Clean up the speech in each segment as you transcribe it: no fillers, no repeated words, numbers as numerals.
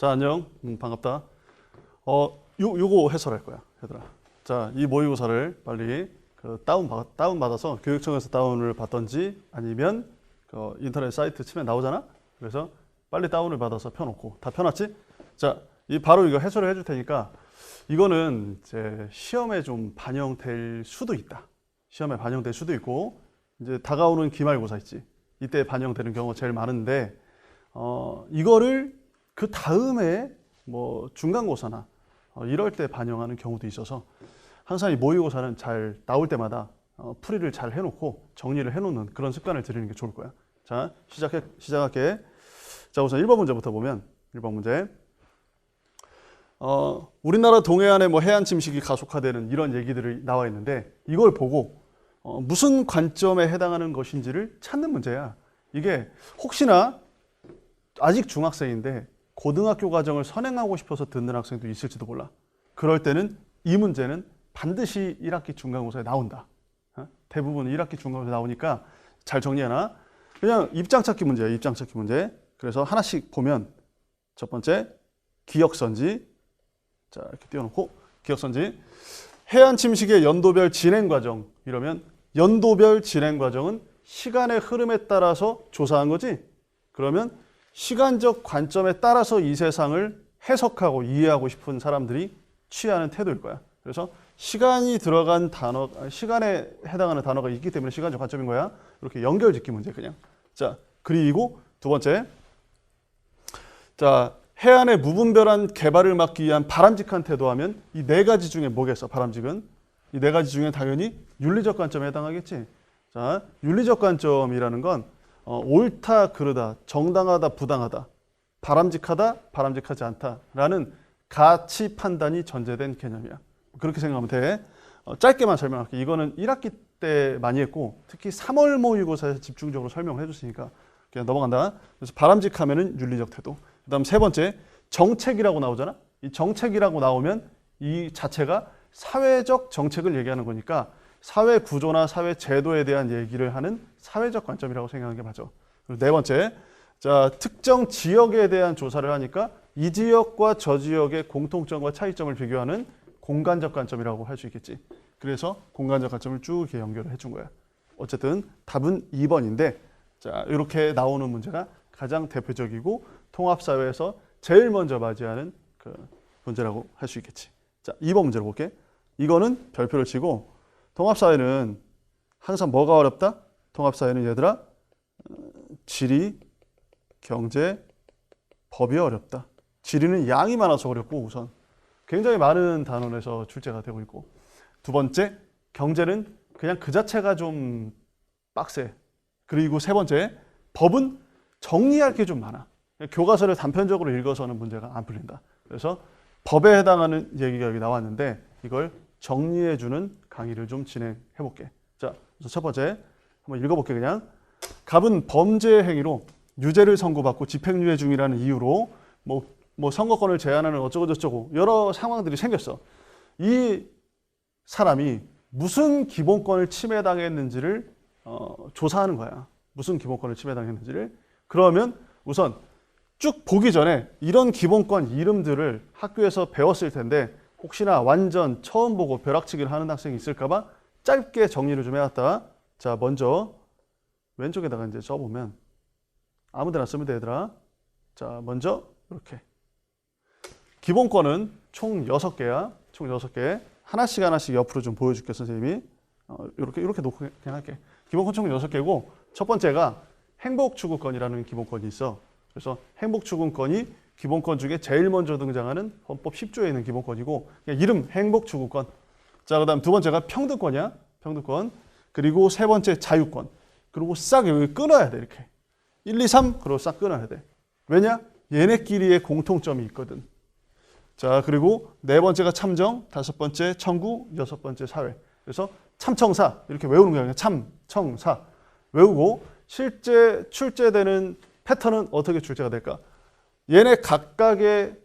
자, 안녕. 반갑다. 요거 해설할 거야, 얘들아. 자, 이 모의고사를 빨리 다운 받아서 교육청에서 다운을 받던지 아니면 인터넷 사이트 치면 나오잖아. 그래서 빨리 다운을 받아서 펴놓고 다 펴놨지? 자, 바로 이거 해설을 해줄 테니까 이거는 이제 시험에 좀 반영될 수도 있다. 시험에 반영될 수도 있고 이제 다가오는 기말고사 있지. 이때 반영되는 경우가 제일 많은데 이거를 그 다음에 뭐 중간고사나 이럴 때 반영하는 경우도 있어서 항상 이 모의고사는 잘 나올 때마다 풀이를 잘 해놓고 정리를 해놓는 그런 습관을 들이는 게 좋을 거야. 자, 시작할게. 자, 우선 1번 문제부터 보면 1번 문제. 우리나라 동해안의 뭐 해안 침식이 가속화되는 이런 얘기들이 나와 있는데 이걸 보고 무슨 관점에 해당하는 것인지를 찾는 문제야. 이게 혹시나 아직 중학생인데 고등학교 과정을 선행하고 싶어서 듣는 학생도 있을지도 몰라. 그럴 때는 이 문제는 반드시 1학기 중간고사에 나온다. 대부분 1학기 중간고사에 나오니까 잘 정리해놔. 그냥 입장 찾기 문제야. 입장 찾기 문제. 그래서 하나씩 보면 첫 번째 기억선지. 자, 이렇게 띄워놓고 기억선지. 해안 침식의 연도별 진행 과정. 이러면 연도별 진행 과정은 시간의 흐름에 따라서 조사한 거지. 그러면 시간적 관점에 따라서 이 세상을 해석하고 이해하고 싶은 사람들이 취하는 태도일 거야. 그래서 시간이 들어간 단어, 시간에 해당하는 단어가 있기 때문에 시간적 관점인 거야. 이렇게 연결짓기 문제 그냥. 자, 그리고 두 번째. 자, 해안의 무분별한 개발을 막기 위한 바람직한 태도하면 이 네 가지 중에 뭐겠어? 바람직은 이 네 가지 중에 당연히 윤리적 관점에 해당하겠지. 자, 윤리적 관점이라는 건 옳다, 그르다, 정당하다, 부당하다, 바람직하다, 바람직하지 않다라는 가치 판단이 전제된 개념이야. 그렇게 생각하면 돼. 짧게만 설명할게. 이거는 1학기 때 많이 했고 특히 3월 모의고사에서 집중적으로 설명을 해줬으니까 그냥 넘어간다. 그래서 바람직하면은 윤리적 태도. 그다음 세 번째 정책이라고 나오잖아. 이 정책이라고 나오면 이 자체가 사회적 정책을 얘기하는 거니까 사회 구조나 사회 제도에 대한 얘기를 하는 사회적 관점이라고 생각하는 게 맞아. 그리고 네 번째, 자, 특정 지역에 대한 조사를 하니까 이 지역과 저 지역의 공통점과 차이점을 비교하는 공간적 관점이라고 할 수 있겠지. 그래서 공간적 관점을 쭉 이렇게 연결을 해준 거야. 어쨌든 답은 2번인데, 자, 이렇게 나오는 문제가 가장 대표적이고 통합사회에서 제일 먼저 맞이하는 그 문제라고 할 수 있겠지. 자, 2번 문제를 볼게. 이거는 별표를 치고 통합사회는 항상 뭐가 어렵다? 통합사회는 얘들아 지리, 경제, 법이 어렵다. 지리는 양이 많아서 어렵고 우선 굉장히 많은 단원에서 출제가 되고 있고 두 번째 경제는 그냥 그 자체가 좀 빡세. 그리고 세 번째 법은 정리할 게 좀 많아. 교과서를 단편적으로 읽어서는 문제가 안 풀린다. 그래서 법에 해당하는 얘기가 여기 나왔는데 이걸 정리해주는 강의를 좀 진행해 볼게. 자, 그래서 첫 번째 한번 읽어볼게 그냥. 갑은 범죄 행위로 유죄를 선고받고 집행유예 중이라는 이유로 뭐 선거권을 제한하는 어쩌고저쩌고 여러 상황들이 생겼어. 이 사람이 무슨 기본권을 침해당했는지를 조사하는 거야. 무슨 기본권을 침해당했는지를. 그러면 우선 쭉 보기 전에 이런 기본권 이름들을 학교에서 배웠을 텐데 혹시나 완전 처음 보고 벼락치기를 하는 학생이 있을까 봐 짧게 정리를 좀 해왔다. 자, 먼저 왼쪽에다가 이제 써보면 아무 데나 쓰면 돼, 얘들아. 자, 먼저 이렇게. 기본권은 총 6개야. 총 6개. 하나씩 옆으로 좀 보여줄게, 선생님이. 이렇게 놓고 그냥 할게. 기본권 총 6개고 첫 번째가 행복추구권이라는 기본권이 있어. 그래서 행복추구권이 기본권 중에 제일 먼저 등장하는 헌법 10조에 있는 기본권이고 그냥 이름 행복추구권. 자, 그다음 두 번째가 평등권이야. 평등권. 그리고 세 번째 자유권. 그리고 싹 여기 끊어야 돼. 이렇게 1, 2, 3 그리고 싹 끊어야 돼. 왜냐? 얘네끼리의 공통점이 있거든. 자, 그리고 네 번째가 참정, 다섯 번째 청구, 여섯 번째 사회. 그래서 참청사 이렇게 외우는 거야. 참청사 외우고 실제 출제되는 패턴은 어떻게 출제가 될까? 얘네 각각의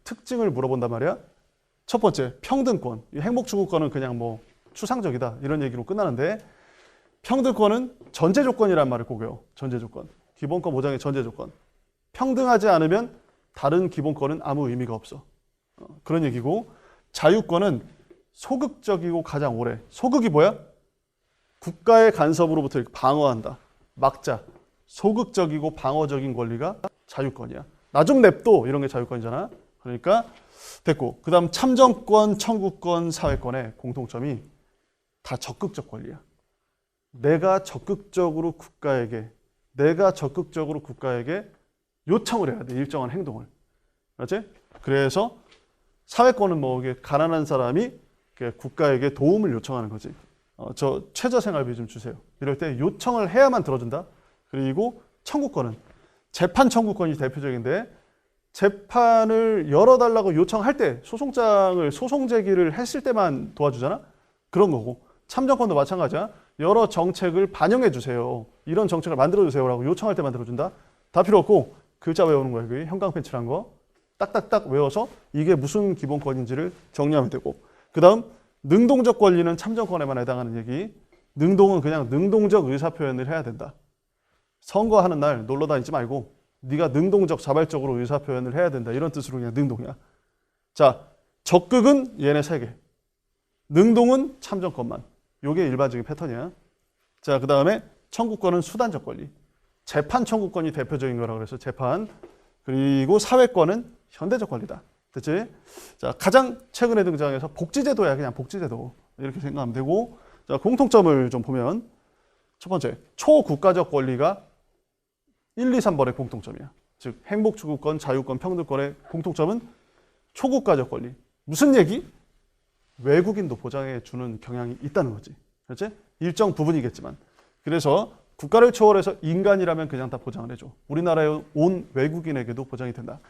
특징을 물어본단 말이야. 첫 번째, 평등권. 행복추구권은 그냥 뭐 추상적이다 이런 얘기로 끝나는데 평등권은 전제조건이란 말을 꼭 외워. 전제조건. 기본권 보장의 전제조건. 평등하지 않으면 다른 기본권은 아무 의미가 없어. 그런 얘기고, 자유권은 소극적이고 가장 오래. 소극이 뭐야? 국가의 간섭으로부터 이렇게 방어한다. 막자. 소극적이고 방어적인 권리가 자유권이야. 나 좀 냅둬 이런 게 자유권이잖아. 그러니까 됐고, 그 다음 참정권, 청구권, 사회권의 공통점이 다 적극적 권리야. 내가 적극적으로 국가에게 요청을 해야 돼. 일정한 행동을. 맞지? 그래서 사회권은 뭐 이게 가난한 사람이 국가에게 도움을 요청하는 거지. 저 최저생활비 좀 주세요. 이럴 때 요청을 해야만 들어준다. 그리고 청구권은 재판 청구권이 대표적인데, 재판을 열어달라고 요청할 때 소송 제기를 했을 때만 도와주잖아. 그런 거고, 참정권도 마찬가지야. 여러 정책을 반영해 주세요. 이런 정책을 만들어 주세요라고 요청할 때 만들어준다. 다 필요 없고 글자 외우는 거야. 그게 형광펜칠한 거 딱딱딱 외워서 이게 무슨 기본권인지를 정리하면 되고, 그 다음 능동적 권리는 참정권에만 해당하는 얘기. 능동은 그냥 능동적 의사표현을 해야 된다. 선거하는 날 놀러 다니지 말고 네가 능동적 자발적으로 의사표현을 해야 된다. 이런 뜻으로 그냥 능동이야. 자, 적극은 얘네 세 개. 능동은 참정권만. 요게 일반적인 패턴이야. 자, 그 다음에 청구권은 수단적 권리. 재판 청구권이 대표적인 거라고 그래서 재판. 그리고 사회권은 현대적 권리다. 됐지? 자, 가장 최근에 등장해서 복지제도야. 그냥 복지제도. 이렇게 생각하면 되고, 자, 공통점을 좀 보면 첫 번째, 초국가적 권리가 1, 2, 3번의 공통점이야. 즉 행복추구권, 자유권, 평등권의 공통점은 초국가적 권리. 무슨 얘기? 외국인도 보장해 주는 경향이 있다는 거지. 그렇지? 일정 부분이겠지만. 그래서 국가를 초월해서 인간이라면 그냥 다 보장을 해줘. 우리나라에 온 외국인에게도 보장이 된다.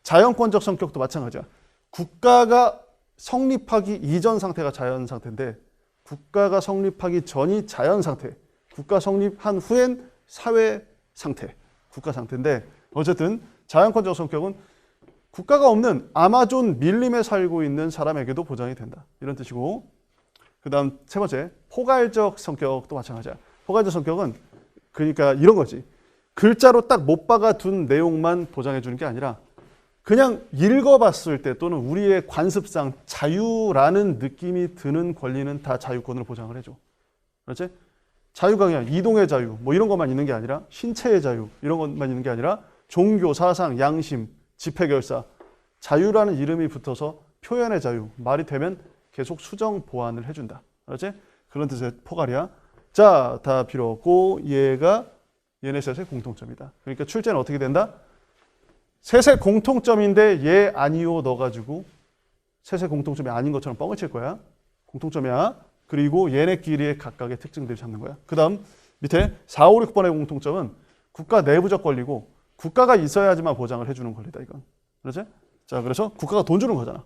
자연권적 성격도 마찬가지야. 국가가 성립하기 이전 상태가 자연 상태인데, 국가가 성립하기 전이 자연 상태, 국가 성립한 후엔 사회 상태, 국가 상태인데, 어쨌든 자연권적 성격은 국가가 없는 아마존 밀림에 살고 있는 사람에게도 보장이 된다. 이런 뜻이고, 그 다음 세 번째, 포괄적 성격도 마찬가지야. 포괄적 성격은 그러니까 이런 거지. 글자로 딱 못 박아둔 내용만 보장해 주는 게 아니라 그냥 읽어봤을 때 또는 우리의 관습상 자유라는 느낌이 드는 권리는 다 자유권으로 보장을 해줘. 그렇지? 자유가 그냥 이동의 자유 뭐 이런 것만 있는 게 아니라, 신체의 자유 이런 것만 있는 게 아니라 종교, 사상, 양심, 집회결사, 자유라는 이름이 붙어서 표현의 자유, 말이 되면 계속 수정 보완을 해준다. 그렇지? 그런 뜻의 포괄이야. 자, 다 필요 없고 얘가 얘네 셋의 공통점이다. 그러니까 출제는 어떻게 된다? 셋의 공통점인데 얘 아니요 넣어가지고 셋의 공통점이 아닌 것처럼 뻥을 칠 거야. 공통점이야. 그리고 얘네끼리의 각각의 특징들을 잡는 거야. 그 다음 밑에 4, 5, 6번의 공통점은 국가 내부적 권리고, 국가가 있어야지만 보장을 해주는 권리다. 이건. 그렇지? 자, 그래서 국가가 돈 주는 거잖아.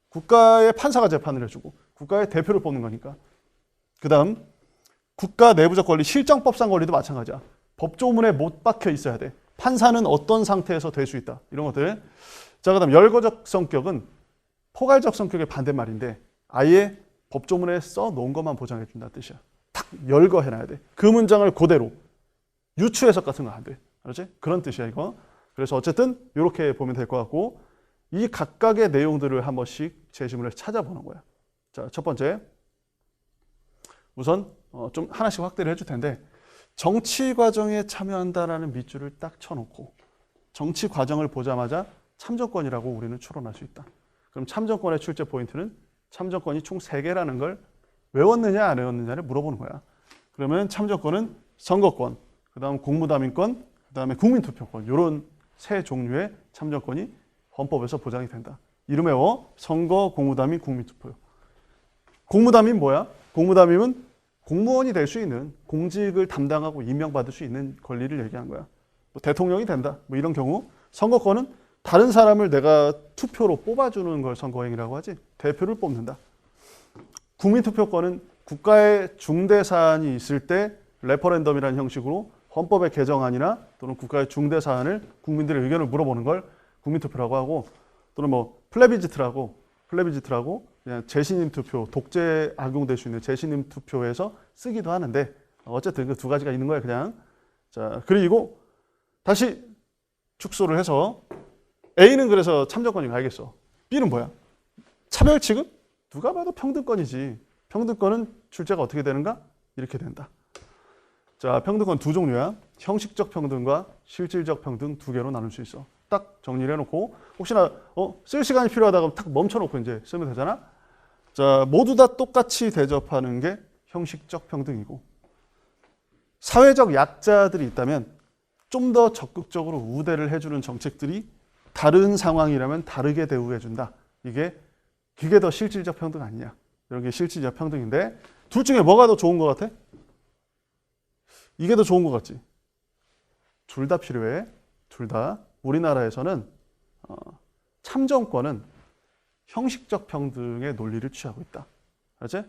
국가의 판사가 재판을 해주고 국가의 대표를 뽑는 거니까. 그 다음 국가 내부적 권리, 실정법상 권리도 마찬가지야. 법조문에 못 박혀 있어야 돼. 판사는 어떤 상태에서 될 수 있다. 이런 것들. 자, 그 다음 열거적 성격은 포괄적 성격의 반대말인데, 아예 법조문에 써놓은 것만 보장해 준다는 뜻이야. 탁 열거해놔야 돼. 그 문장을 그대로. 유추 해석 같은 거 안 돼. 그렇지? 그런 뜻이야 이거. 그래서 어쨌든 이렇게 보면 될 것 같고, 이 각각의 내용들을 한 번씩 재심을 찾아보는 거야. 자, 첫 번째. 우선 좀 하나씩 확대를 해줄 텐데, 정치 과정에 참여한다라는 밑줄을 딱 쳐놓고 정치 과정을 보자마자 참정권이라고 우리는 추론할 수 있다. 그럼 참정권의 출제 포인트는 참정권이 총 3개라는 걸 외웠느냐 안 외웠느냐를 물어보는 거야. 그러면 참정권은 선거권, 그 다음 공무담임권, 그 다음에 국민투표권, 이런 세 종류의 참정권이 헌법에서 보장이 된다. 이름 외워. 선거, 공무담임, 국민투표. 공무담임 뭐야? 공무담임은 공무원이 될 수 있는, 공직을 담당하고 임명받을 수 있는 권리를 얘기한 거야. 뭐 대통령이 된다, 뭐 이런 경우. 선거권은 다른 사람을 내가 투표로 뽑아주는 걸 선거행위라고 하지. 대표를 뽑는다. 국민투표권은 국가의 중대 사안이 있을 때 레퍼런덤이라는 형식으로 헌법의 개정안이나 또는 국가의 중대 사안을 국민들의 의견을 물어보는 걸 국민투표라고 하고, 또는 뭐 플레비지트라고 그냥 재신임 투표, 독재 악용될 수 있는 재신임 투표에서 쓰기도 하는데, 어쨌든 그 두 가지가 있는 거예요, 그냥. 자, 그리고 다시 축소를 해서 A는 그래서 참정권이 알겠어. B는 뭐야? 차별 취급? 누가 봐도 평등권이지. 평등권은 출제가 어떻게 되는가? 이렇게 된다. 자, 평등권 두 종류야. 형식적 평등과 실질적 평등 두 개로 나눌 수 있어. 딱 정리를 해놓고 혹시나 쓸 시간이 필요하다가 탁 멈춰놓고 이제 쓰면 되잖아. 자, 모두 다 똑같이 대접하는 게 형식적 평등이고, 사회적 약자들이 있다면 좀 더 적극적으로 우대를 해주는 정책들이 다른 상황이라면 다르게 대우해준다. 그게 더 실질적 평등 아니냐. 이런 게 실질적 평등인데, 둘 중에 뭐가 더 좋은 것 같아? 이게 더 좋은 것 같지? 둘 다 필요해. 둘 다. 우리나라에서는 참정권은 형식적 평등의 논리를 취하고 있다. 알지?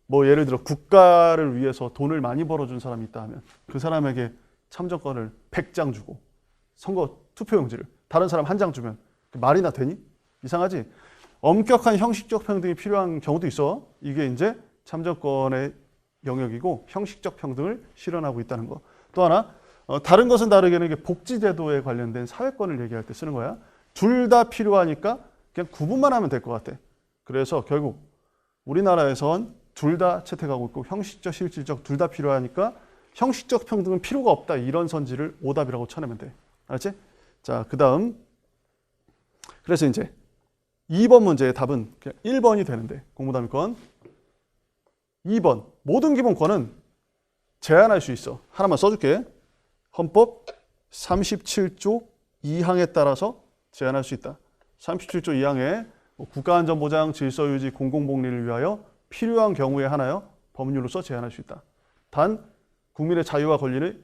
뭐 예를 들어 국가를 위해서 돈을 많이 벌어준 사람이 있다 하면 그 사람에게 참정권을 100장 주고 선거 투표용지를 다른 사람 한 장 주면 말이나 되니? 이상하지? 엄격한 형식적 평등이 필요한 경우도 있어. 이게 이제 참정권의 영역이고 형식적 평등을 실현하고 있다는 거. 또 하나, 다른 것은 다르게는 이게 복지제도에 관련된 사회권을 얘기할 때 쓰는 거야. 둘 다 필요하니까 그냥 구분만 하면 될 것 같아. 그래서 결국 우리나라에선 둘 다 채택하고 있고 형식적, 실질적 둘 다 필요하니까 형식적 평등은 필요가 없다. 이런 선지를 오답이라고 쳐내면 돼. 알았지? 자, 그 다음. 그래서 이제 2번 문제의 답은 그냥 1번이 되는데, 공무담의권. 2번. 모든 기본권은 제한할 수 있어. 하나만 써줄게. 헌법 37조 2항에 따라서 제한할 수 있다. 37조 2항에 국가안전보장, 질서유지, 공공복리를 위하여 필요한 경우에 하나여 법률로서 제한할 수 있다. 단 국민의 자유와 권리의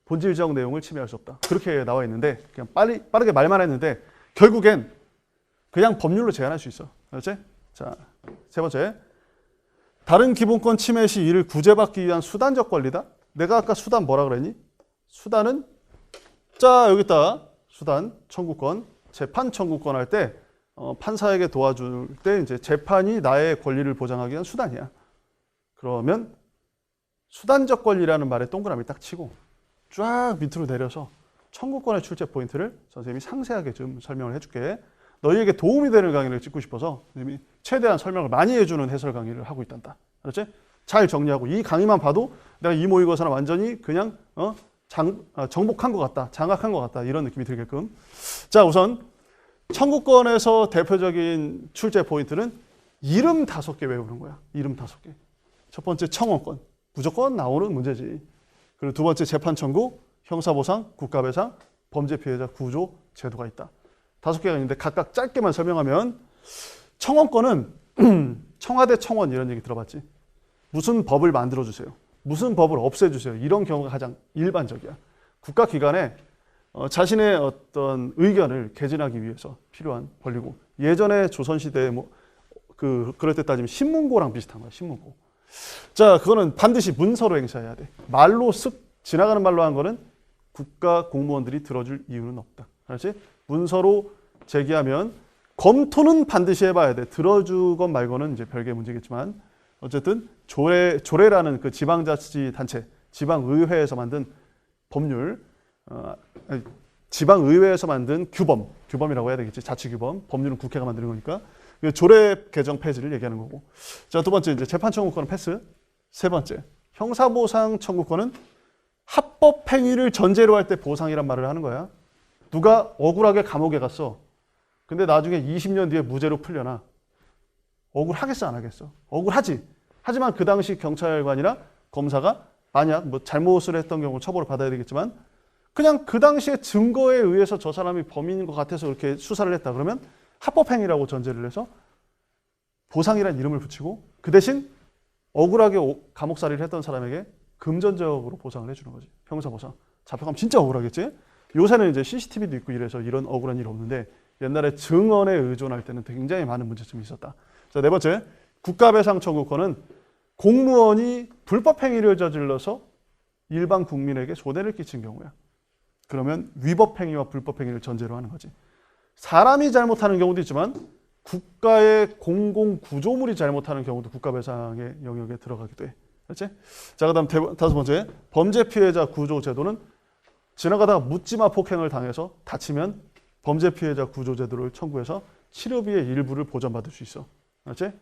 본질적 내용을 침해할 수 없다. 그렇게 나와 있는데 그냥 빠르게 말만 했는데 결국엔 그냥 법률로 제한할 수 있어. 알았지? 자, 세 번째. 다른 기본권 침해 시 이를 구제받기 위한 수단적 권리다. 내가 아까 수단 뭐라 그랬니? 수단은 자, 여기 있다. 수단 청구권, 재판 청구권 할 때 판사에게 도와줄 때 이제 재판이 나의 권리를 보장하기 위한 수단이야. 그러면 수단적 권리라는 말에 동그라미 딱 치고 쫙 밑으로 내려서 청구권의 출제 포인트를 선생님이 상세하게 좀 설명을 해줄게. 너희에게 도움이 되는 강의를 찍고 싶어서 선생님이 최대한 설명을 많이 해주는 해설 강의를 하고 있단다. 알았지? 잘 정리하고 이 강의만 봐도 내가 이 모의고사는 완전히 그냥 정복한 것 같다. 장악한 것 같다. 이런 느낌이 들게끔. 자, 우선 청구권에서 대표적인 출제 포인트는 이름 5개 외우는 거야. 이름 5개. 첫 번째 청원권. 무조건 나오는 문제지. 그리고 두 번째 재판 청구, 형사보상, 국가배상, 범죄 피해자 구조 제도가 있다. 5개가 있는데 각각 짧게만 설명하면 청원권은 청와대 청원 이런 얘기 들어봤지? 무슨 법을 만들어주세요. 무슨 법을 없애주세요. 이런 경우가 가장 일반적이야. 국가기관에 자신의 어떤 의견을 개진하기 위해서 필요한 권리고, 예전에 조선시대에 그럴 때 따지면 신문고랑 비슷한 거야. 신문고. 자, 그거는 반드시 문서로 행사해야 돼. 말로 쓱 지나가는 말로 한 거는 국가 공무원들이 들어줄 이유는 없다. 알았지? 문서로 제기하면 검토는 반드시 해봐야 돼. 들어주건 말고는 이제 별개의 문제겠지만 어쨌든 조례라는 그 지방자치단체, 지방의회에서 만든 법률, 지방의회에서 만든 규범이라고 해야 되겠지. 자치규범, 법률은 국회가 만드는 거니까 조례 개정 폐지를 얘기하는 거고. 자, 두 번째 이제 재판 청구권은 패스. 세 번째 형사보상 청구권은 합법 행위를 전제로 할 때 보상이란 말을 하는 거야. 누가 억울하게 감옥에 갔어. 근데 나중에 20년 뒤에 무죄로 풀려나. 억울하겠어, 안 하겠어? 억울하지. 하지만 그 당시 경찰관이나 검사가 만약 잘못을 했던 경우 처벌을 받아야 되겠지만 그냥 그 당시에 증거에 의해서 저 사람이 범인인 것 같아서 이렇게 수사를 했다. 그러면 합법행위라고 전제를 해서 보상이라는 이름을 붙이고 그 대신 억울하게 감옥살이를 했던 사람에게 금전적으로 보상을 해주는 거지. 형사보상. 잡혀가면 진짜 억울하겠지? 요새는 이제 CCTV도 있고 이래서 이런 억울한 일이 없는데 옛날에 증언에 의존할 때는 굉장히 많은 문제점이 있었다. 자, 네 번째, 국가배상 청구권은 공무원이 불법 행위를 저질러서 일반 국민에게 손해를 끼친 경우야. 그러면 위법 행위와 불법 행위를 전제로 하는 거지. 사람이 잘못하는 경우도 있지만 국가의 공공 구조물이 잘못하는 경우도 국가배상의 영역에 들어가기도 해. 그렇지? 자, 그다음 5번째, 범죄 피해자 구조 제도는 지나가다가 묻지마 폭행을 당해서 다치면 범죄 피해자 구조제도를 청구해서 치료비의 일부를 보전받을 수 있어. 알았지?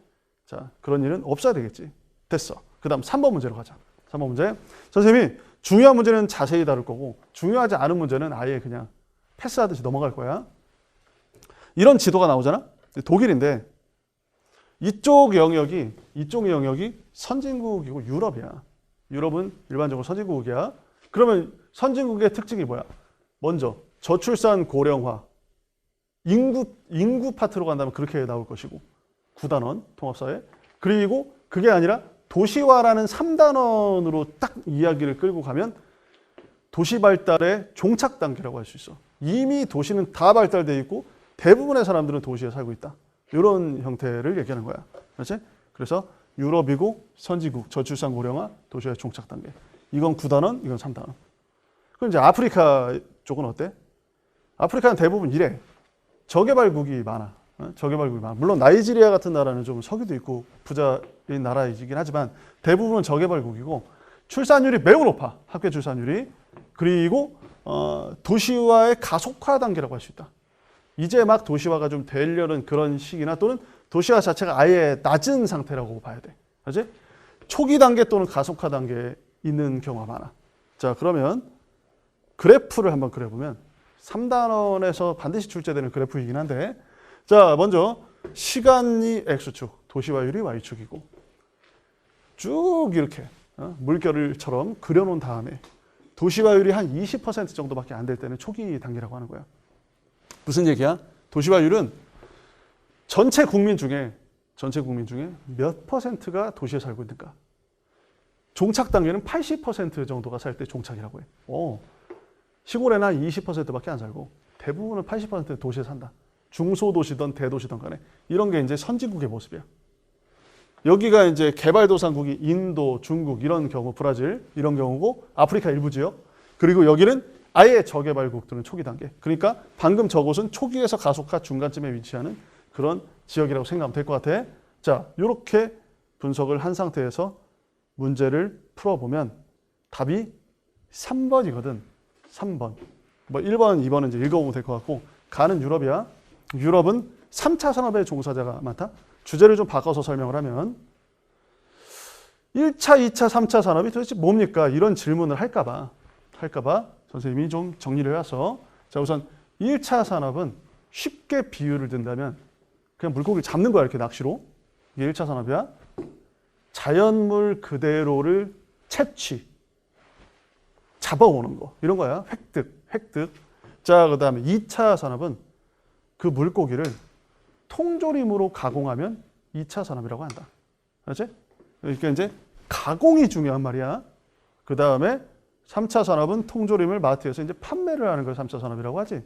자, 그런 일은 없어야 되겠지. 됐어. 그 다음 3번 문제로 가자. 3번 문제. 선생님이 중요한 문제는 자세히 다룰 거고 중요하지 않은 문제는 아예 그냥 패스하듯이 넘어갈 거야. 이런 지도가 나오잖아? 독일인데 이쪽 영역이 선진국이고 유럽이야. 유럽은 일반적으로 선진국이야. 그러면 선진국의 특징이 뭐야? 먼저 저출산 고령화. 인구 파트로 간다면 그렇게 나올 것이고 9단원 통합사회. 그리고 그게 아니라 도시화라는 3단원으로 딱 이야기를 끌고 가면 도시 발달의 종착 단계라고 할 수 있어. 이미 도시는 다 발달되어 있고 대부분의 사람들은 도시에 살고 있다. 이런 형태를 얘기하는 거야. 그렇지? 그래서 유럽이고 선진국, 저출산 고령화, 도시화의 종착 단계. 이건 9단원, 이건 3단원. 그럼 이제 아프리카 쪽은 어때? 아프리카는 대부분 이래. 저개발국이 많아. 저개발국이 많아. 물론 나이지리아 같은 나라는 좀 석유도 있고 부자인 나라이긴 하지만 대부분은 저개발국이고 출산율이 매우 높아. 학교 출산율이. 그리고 도시화의 가속화 단계라고 할 수 있다. 이제 막 도시화가 좀 되려는 그런 시기나 또는 도시화 자체가 아예 낮은 상태라고 봐야 돼. 그렇지? 초기 단계 또는 가속화 단계에 있는 경우가 많아. 자, 그러면 그래프를 한번 그려보면 3단원에서 반드시 출제되는 그래프이긴 한데 자, 먼저 시간이 X축, 도시화율이 Y축이고 쭉 이렇게 물결처럼 그려놓은 다음에 도시화율이 한 20% 정도밖에 안 될 때는 초기 단계라고 하는 거야. 무슨 얘기야? 도시화율은 전체 국민 중에 몇 퍼센트가 도시에 살고 있는가? 종착 단계는 80% 정도가 살 때 종착이라고 해. 시골에는 한 20%밖에 안 살고 대부분은 80% 도시에 산다. 중소도시든 대도시든 간에 이런 게 이제 선진국의 모습이야. 여기가 이제 개발도상국이 인도, 중국 이런 경우, 브라질 이런 경우고 아프리카 일부 지역. 그리고 여기는 아예 저개발국들은 초기 단계. 그러니까 방금 저곳은 초기에서 가속화 중간쯤에 위치하는 그런 지역이라고 생각하면 될 것 같아. 자, 이렇게 분석을 한 상태에서 문제를 풀어보면 답이 3번이거든. 3번. 뭐 1번, 2번은 이제 읽어보면 될 것 같고 가는 유럽이야. 유럽은 3차 산업의 종사자가 많다. 주제를 좀 바꿔서 설명을 하면 1차, 2차, 3차 산업이 도대체 뭡니까? 이런 질문을 할까 봐 선생님이 좀 정리를 해서 자, 우선 1차 산업은 쉽게 비유를 든다면 그냥 물고기를 잡는 거야. 이렇게 낚시로. 이게 1차 산업이야. 자연물 그대로를 채취, 잡아오는 거. 이런 거야. 획득. 자, 그 다음에 2차 산업은 그 물고기를 통조림으로 가공하면 2차 산업이라고 한다. 알았지? 그러니까 이제 가공이 중요한 말이야. 그 다음에 3차 산업은 통조림을 마트에서 이제 판매를 하는 걸 3차 산업이라고 하지.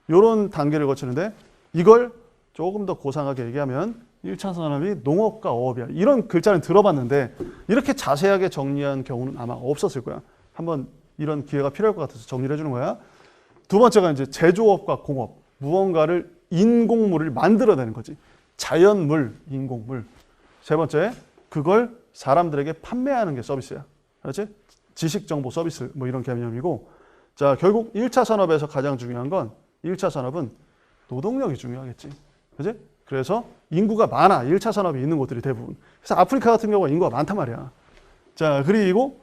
이런 단계를 거치는데 이걸 조금 더 고상하게 얘기하면 1차 산업이 농업과 어업이야. 이런 글자는 들어봤는데 이렇게 자세하게 정리한 경우는 아마 없었을 거야. 한번 이런 기회가 필요할 것 같아서 정리를 해주는 거야. 두 번째가 이제 제조업과 공업. 무언가를 인공물을 만들어내는 거지. 자연물, 인공물. 세 번째, 그걸 사람들에게 판매하는 게 서비스야. 그렇지? 지식정보 서비스 뭐 이런 개념이고 자, 결국 1차 산업에서 가장 중요한 건 1차 산업은 노동력이 중요하겠지. 그렇지? 그래서 인구가 많아. 1차 산업이 있는 곳들이 대부분. 그래서 아프리카 같은 경우가 인구가 많단 말이야. 자, 그리고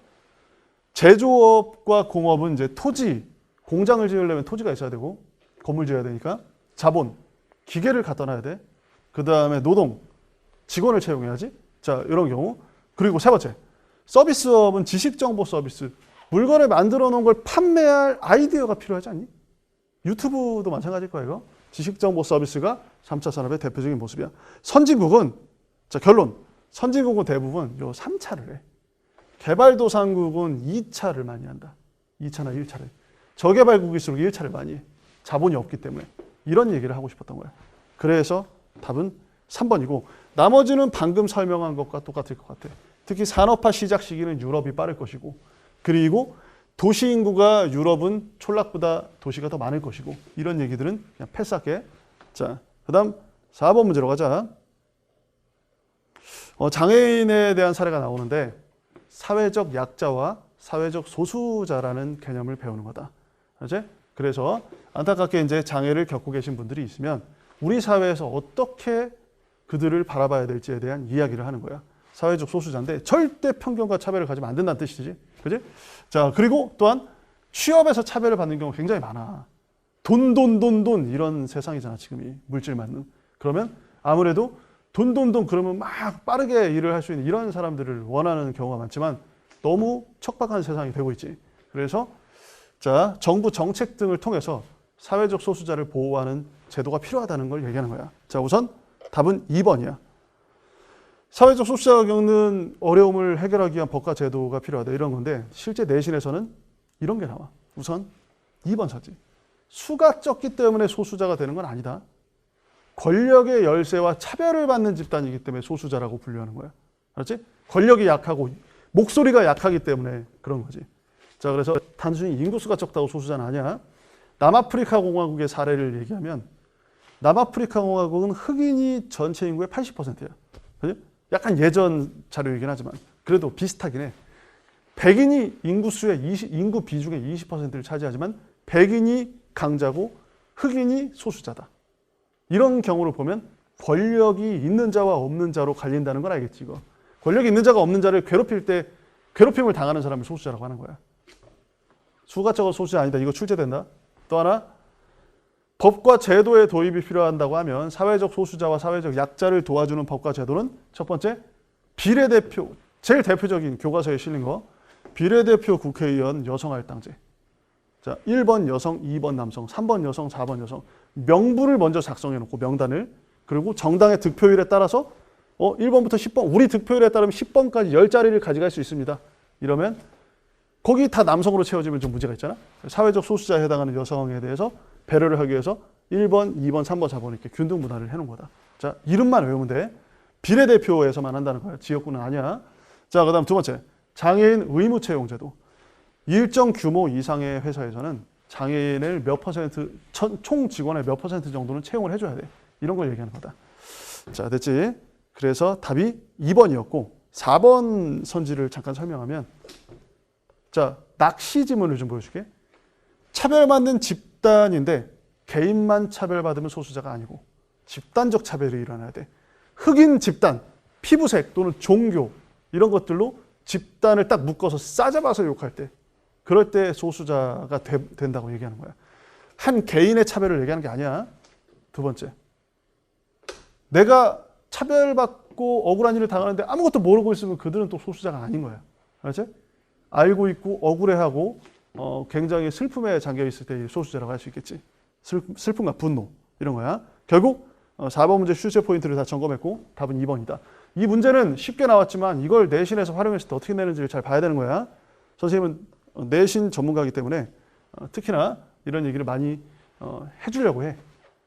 제조업과 공업은 이제 토지, 공장을 지으려면 토지가 있어야 되고 건물 지어야 되니까 자본, 기계를 갖다 놔야 돼. 그 다음에 노동, 직원을 채용해야지. 자, 이런 경우. 그리고 세 번째, 서비스업은 지식정보 서비스. 물건을 만들어 놓은 걸 판매할 아이디어가 필요하지 않니? 유튜브도 마찬가지일 거야, 이거. 지식정보 서비스가 3차 산업의 대표적인 모습이야. 선진국은, 자, 결론. 선진국은 대부분 요 3차를 해. 개발도상국은 2차를 많이 한다. 2차나 1차를. 저개발국일수록 1차를 많이 해. 자본이 없기 때문에. 이런 얘기를 하고 싶었던 거야. 그래서 답은 3번이고 나머지는 방금 설명한 것과 똑같을 것 같아. 특히 산업화 시작 시기는 유럽이 빠를 것이고 그리고 도시 인구가 유럽은 촌락보다 도시가 더 많을 것이고 이런 얘기들은 그냥 패스할게. 자, 그 다음 4번 문제로 가자. 장애인에 대한 사례가 나오는데 사회적 약자와 사회적 소수자라는 개념을 배우는 거다. 그렇지? 그래서 안타깝게 이제 장애를 겪고 계신 분들이 있으면 우리 사회에서 어떻게 그들을 바라봐야 될지에 대한 이야기를 하는 거야. 사회적 소수자인데 절대 편견과 차별을 가지면 안 된다는 뜻이지. 그지? 자, 그리고 또한 취업에서 차별을 받는 경우가 굉장히 많아. 돈 이런 세상이잖아, 지금이. 물질 맞는. 그러면 아무래도 돈 그러면 막 빠르게 일을 할 수 있는 이런 사람들을 원하는 경우가 많지만 너무 척박한 세상이 되고 있지. 그래서 자, 정부 정책 등을 통해서 사회적 소수자를 보호하는 제도가 필요하다는 걸 얘기하는 거야. 자, 우선 답은 2번이야. 사회적 소수자가 겪는 어려움을 해결하기 위한 법과 제도가 필요하다 이런 건데 실제 내신에서는 이런 게 나와. 우선 2번 사지. 수가 적기 때문에 소수자가 되는 건 아니다. 권력의 열세와 차별을 받는 집단이기 때문에 소수자라고 분류하는 거야. 알았지? 권력이 약하고 목소리가 약하기 때문에 그런 거지. 자, 그래서 단순히 인구수가 적다고 소수자는 아니야. 남아프리카 공화국의 사례를 얘기하면 남아프리카 공화국은 흑인이 전체 인구의 80%야. 그지? 약간 예전 자료이긴 하지만 그래도 비슷하긴 해. 백인이 인구 비중의 20%를 차지하지만 백인이 강자고 흑인이 소수자다. 이런 경우를 보면 권력이 있는 자와 없는 자로 갈린다는 걸 알겠지, 이거. 권력이 있는 자가 없는 자를 괴롭힐 때 괴롭힘을 당하는 사람을 소수자라고 하는 거야. 수가 적어 소수자 아니다. 이거 출제된다. 또 하나, 법과 제도의 도입이 필요한다고 하면 사회적 소수자와 사회적 약자를 도와주는 법과 제도는 첫 번째, 비례대표, 제일 대표적인 교과서에 실린 거, 비례대표 국회의원 여성 할당제. 자, 1번 여성, 2번 남성, 3번 여성, 4번 여성. 명부를 먼저 작성해 놓고 명단을. 그리고 정당의 득표율에 따라서 1번부터 10번, 우리 득표율에 따르면 10번까지 10자리를 가져갈 수 있습니다. 이러면 거기 다 남성으로 채워지면 좀 문제가 있잖아. 사회적 소수자에 해당하는 여성에 대해서 배려를 하기 위해서 1번, 2번, 3번, 4번 이렇게 균등 분할을 해놓은 거다. 자, 이름만 외우면 돼. 비례대표에서만 한다는 거야. 지역구는 아니야. 자, 그 다음 두 번째, 장애인 의무 채용 제도. 일정 규모 이상의 회사에서는 장애인을 몇 퍼센트, 총 직원의 몇 퍼센트 정도는 채용을 해줘야 돼. 이런 걸 얘기하는 거다. 자, 됐지? 그래서 답이 2번이었고 4번 선지를 잠깐 설명하면, 자, 낚시 지문을 좀 보여줄게. 차별받는 집단인데 개인만 차별받으면 소수자가 아니고 집단적 차별이 일어나야 돼. 흑인 집단, 피부색 또는 종교 이런 것들로 집단을 딱 묶어서 싸잡아서 욕할 때, 그럴 때 소수자가 된다고 얘기하는 거야. 한 개인의 차별을 얘기하는 게 아니야. 두 번째, 내가 차별받고 억울한 일을 당하는데 아무것도 모르고 있으면 그들은 또 소수자가 아닌 거야. 알았지? 알고 있고 억울해하고 굉장히 슬픔에 잠겨 있을 때 소수자라고 할 수 있겠지. 슬픔과 분노 이런 거야. 결국 4번 문제 출제 포인트를 다 점검했고 답은 2번이다. 이 문제는 쉽게 나왔지만 이걸 내신에서 활용했을 때 어떻게 내는지를 잘 봐야 되는 거야. 선생님은 내신 전문가이기 때문에 특히나 이런 얘기를 많이 해주려고 해.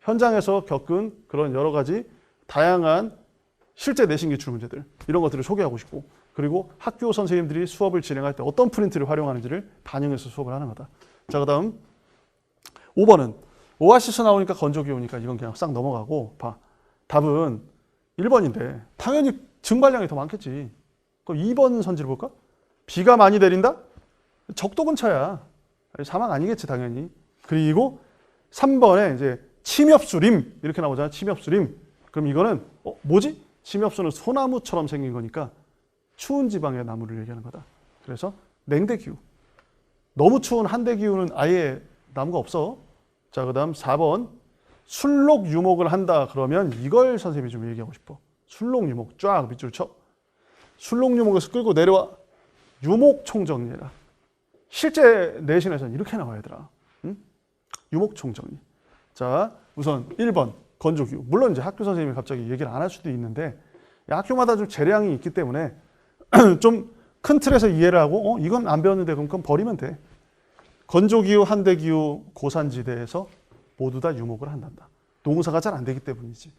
현장에서 겪은 그런 여러 가지 다양한 실제 내신 기출 문제들 이런 것들을 소개하고 싶고, 그리고 학교 선생님들이 수업을 진행할 때 어떤 프린트를 활용하는지를 반영해서 수업을 하는 거다. 자, 그 다음 5번은 오아시스 나오니까 건조기 오니까 이건 그냥 싹 넘어가고 봐. 답은 1번인데 당연히 증발량이 더 많겠지. 그럼 2번 선지를 볼까? 비가 많이 내린다? 적도 근처야. 사막 아니겠지 당연히. 그리고 3번에 이제 침엽수림 이렇게 나오잖아. 침엽수림. 그럼 이거는 뭐지? 침엽수는 소나무처럼 생긴 거니까 추운 지방의 나무를 얘기하는 거다. 그래서 냉대기후. 너무 추운 한대기후는 아예 나무가 없어. 자, 그 다음 4번. 술록유목을 한다 그러면 이걸 선생님이 좀 얘기하고 싶어. 술록유목 쫙 밑줄 쳐. 술록유목에서 끌고 내려와. 유목총정리해라. 실제 내신에서는 이렇게 나와야 되더라. 응? 유목총정리. 자, 우선 1번 건조기후. 물론 이제 학교 선생님이 갑자기 얘기를 안 할 수도 있는데 학교마다 좀 재량이 있기 때문에 좀 큰 틀에서 이해를 하고 이건 안 배웠는데 그럼 버리면 돼. 건조기후, 한대기후, 고산지대에서 모두 다 유목을 한단다. 농사가 잘 안 되기 때문이지.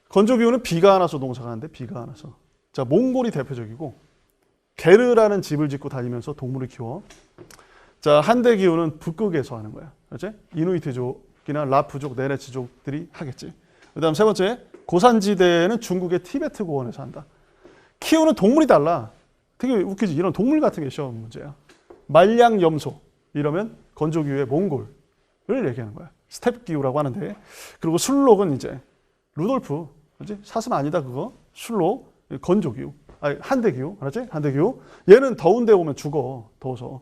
건조기후는 비가 안 와서 농사가 안 돼. 비가 안 와서. 자, 몽골이 대표적이고 게르라는 집을 짓고 다니면서 동물을 키워. 자, 한대기후는 북극에서 하는 거야. 그렇지? 이누이트족이나 라프족, 네네츠족들이 하겠지. 그 다음 세 번째, 고산지대는 중국의 티베트 고원에서 한다. 키우는 동물이 달라. 되게 웃기지? 이런 동물 같은 게 시험 문제야. 말량염소 이러면 건조기후의 몽골. 얘기하는 거야. 스텝 기후라고 하는데. 그리고 술록은 이제 루돌프, 그렇지? 사슴 아니다 그거. 술록, 건조 기후, 아니 한대 기후, 알았지? 한대 기후. 얘는 더운데 오면 죽어. 더워서.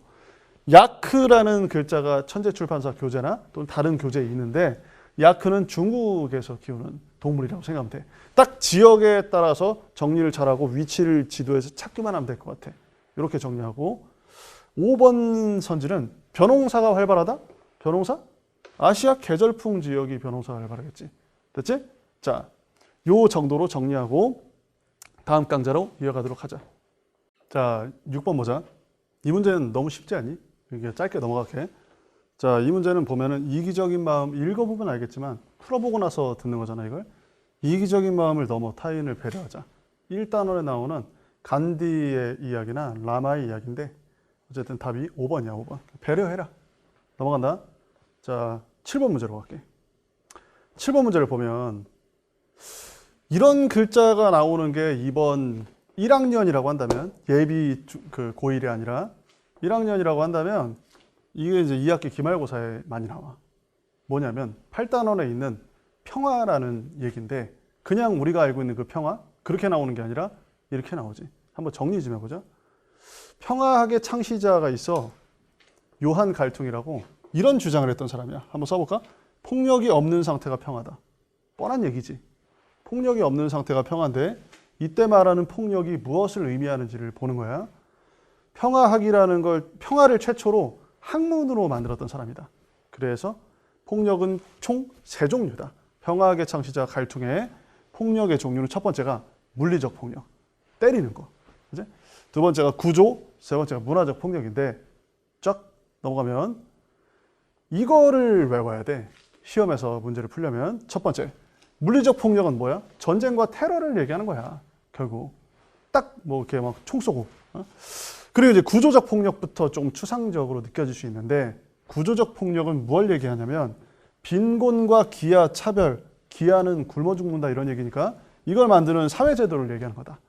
야크라는 글자가 천재출판사 교재나 또는 다른 교재에 있는데 야크는 중국에서 키우는 동물이라고 생각하면 돼. 딱 지역에 따라서 정리를 잘하고 위치를 지도에서 찾기만 하면 될 것 같아. 이렇게 정리하고 5번 선지는 벼농사가 활발하다? 벼농사? 아시아 계절풍 지역이 벼농사가 활발하겠지. 됐지? 자, 요 정도로 정리하고 다음 강좌로 이어가도록 하자. 자, 6번 보자. 이 문제는 너무 쉽지 않니? 이게 짧게 넘어갈게. 자, 이 문제는 보면은 이기적인 마음, 읽어보면 알겠지만 풀어보고 나서 듣는 거잖아, 이걸. 이기적인 마음을 넘어 타인을 배려하자. 1단원에 나오는 간디의 이야기나 라마의 이야기인데 어쨌든 답이 5번이야, 5번. 배려해라. 넘어간다. 자, 7번 문제로 갈게. 7번 문제를 보면 이런 글자가 나오는 게 이번 1학년이라고 한다면 예비 그 고1이 아니라 1학년이라고 한다면 이게 이제 2학기 기말고사에 많이 나와. 뭐냐면 8단원에 있는 평화라는 얘기인데 그냥 우리가 알고 있는 그 평화 그렇게 나오는 게 아니라 이렇게 나오지. 한번 정리 좀 해보자. 평화학의 창시자가 있어. 요한 갈퉁이라고 이런 주장을 했던 사람이야. 한번 써볼까? 폭력이 없는 상태가 평화다. 뻔한 얘기지. 폭력이 없는 상태가 평화인데 이때 말하는 폭력이 무엇을 의미하는지를 보는 거야. 평화학이라는 걸 평화를 최초로 학문으로 만들었던 사람이다. 그래서 폭력은 총 3종류다. 평화학의 창시자 갈퉁의 폭력의 종류는 첫 번째가 물리적 폭력, 때리는 거. 그치? 두 번째가 구조, 세 번째가 문화적 폭력인데 쫙 넘어가면 이거를 외워야 돼. 시험에서 문제를 풀려면 첫 번째, 물리적 폭력은 뭐야? 전쟁과 테러를 얘기하는 거야. 결국 딱 뭐 이렇게 막 총 쏘고. 그리고 이제 구조적 폭력부터 좀 추상적으로 느껴질 수 있는데 구조적 폭력은 뭘 얘기하냐면 빈곤과 기아, 차별, 기아는 굶어 죽는다 이런 얘기니까 이걸 만드는 사회제도를 얘기하는 거다.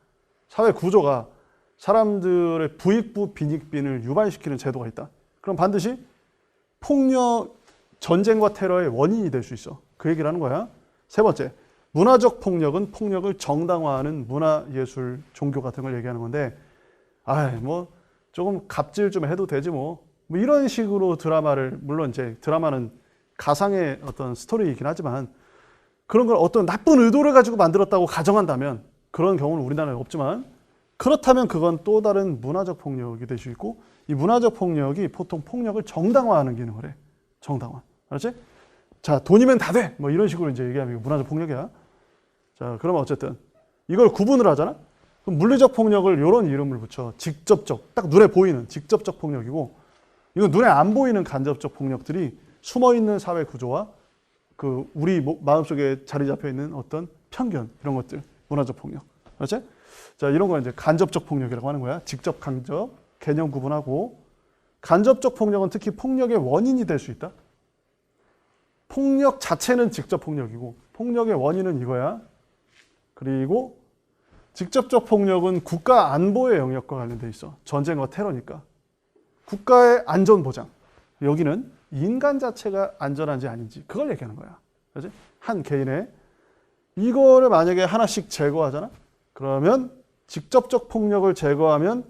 사회 구조가 사람들의 부익부, 빈익빈을 유발시키는 제도가 있다. 그럼 반드시 폭력, 전쟁과 테러의 원인이 될 수 있어. 그 얘기를 하는 거야. 세 번째, 문화적 폭력은 폭력을 정당화하는 문화, 예술, 종교 같은 걸 얘기하는 건데 뭐 조금 갑질 좀 해도 되지 뭐 이런 식으로 드라마를 물론 이제 드라마는 가상의 어떤 스토리이긴 하지만 그런 걸 어떤 나쁜 의도를 가지고 만들었다고 가정한다면 그런 경우는 우리나라에 없지만 그렇다면 그건 또 다른 문화적 폭력이 될 수 있고 이 문화적 폭력이 보통 폭력을 정당화하는 기능을 해. 정당화. 알았지? 자, 돈이면 다 돼. 뭐 이런 식으로 이제 얘기하면 문화적 폭력이야. 자, 그러면 어쨌든 이걸 구분을 하잖아? 그럼 물리적 폭력을 이런 이름을 붙여. 직접적, 딱 눈에 보이는 직접적 폭력이고 이건 눈에 안 보이는 간접적 폭력들이 숨어있는 사회 구조와 그 우리 마음속에 자리 잡혀 있는 어떤 편견 이런 것들, 문화적 폭력. 알았지? 자, 이런 거 이제 간접적 폭력이라고 하는 거야. 직접, 간접, 개념 구분하고 간접적 폭력은 특히 폭력의 원인이 될 수 있다. 폭력 자체는 직접 폭력이고 폭력의 원인은 이거야. 그리고 직접적 폭력은 국가 안보의 영역과 관련돼 있어. 전쟁과 테러니까. 국가의 안전 보장. 여기는 인간 자체가 안전한지 아닌지 그걸 얘기하는 거야. 그렇지? 한 개인의 이거를 만약에 하나씩 제거하잖아. 그러면 직접적 폭력을 제거하면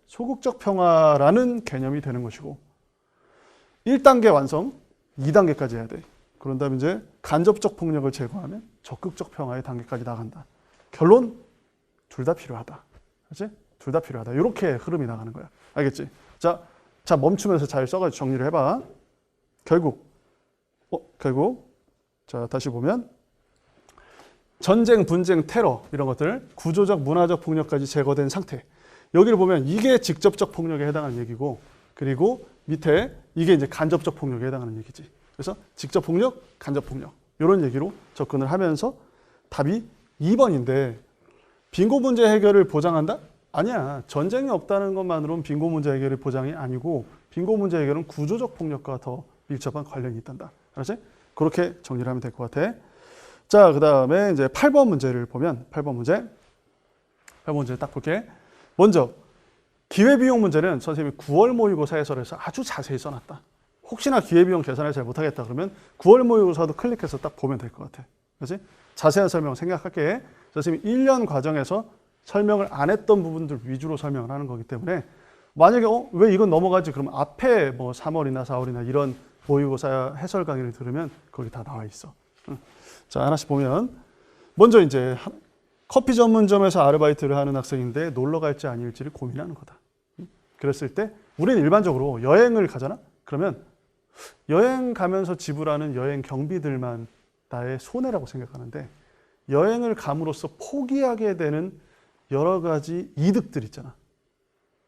소극적 평화라는 개념이 되는 것이고 1단계 완성, 2단계까지 해야 돼. 그런 다음에 이제 간접적 폭력을 제거하면 적극적 평화의 단계까지 나간다. 결론, 둘 다 필요하다. 그렇지? 둘 다 필요하다. 이렇게 흐름이 나가는 거야. 알겠지? 자, 멈추면서 잘 써가지고 정리를 해봐. 결국, 자, 다시 보면 전쟁, 분쟁, 테러 이런 것들 구조적, 문화적 폭력까지 제거된 상태. 여기를 보면 이게 직접적 폭력에 해당하는 얘기고 그리고 밑에 이게 이제 간접적 폭력에 해당하는 얘기지. 그래서 직접 폭력, 간접 폭력 이런 얘기로 접근을 하면서 답이 2번인데 빈곤 문제 해결을 보장한다? 아니야. 전쟁이 없다는 것만으로는 빈곤 문제 해결의 보장이 아니고 빈곤 문제 해결은 구조적 폭력과 더 밀접한 관련이 있단다. 알았지? 그렇게 정리를 하면 될 것 같아. 자, 그 다음에 이제 8번 문제를 보면 8번 문제 딱 볼게. 먼저 기회비용 문제는 선생님이 9월 모의고사 해설에서 아주 자세히 써놨다. 혹시나 기회비용 계산을 잘 못하겠다 그러면 9월 모의고사도 클릭해서 딱 보면 될 것 같아. 그렇지? 자세한 설명 생각할게. 선생님이 1년 과정에서 설명을 안 했던 부분들 위주로 설명을 하는 거기 때문에 만약에 왜 이건 넘어가지? 그러면 앞에 뭐 3월이나 4월이나 이런 모의고사 해설 강의를 들으면 거기 다 나와 있어. 자, 하나씩 보면 먼저 이제 커피 전문점에서 아르바이트를 하는 학생인데 놀러 갈지 아닐지를 고민하는 거다. 그랬을 때 우리는 일반적으로 여행을 가잖아? 그러면 여행 가면서 지불하는 여행 경비들만 나의 손해라고 생각하는데 여행을 감으로써 포기하게 되는 여러 가지 이득들 있잖아.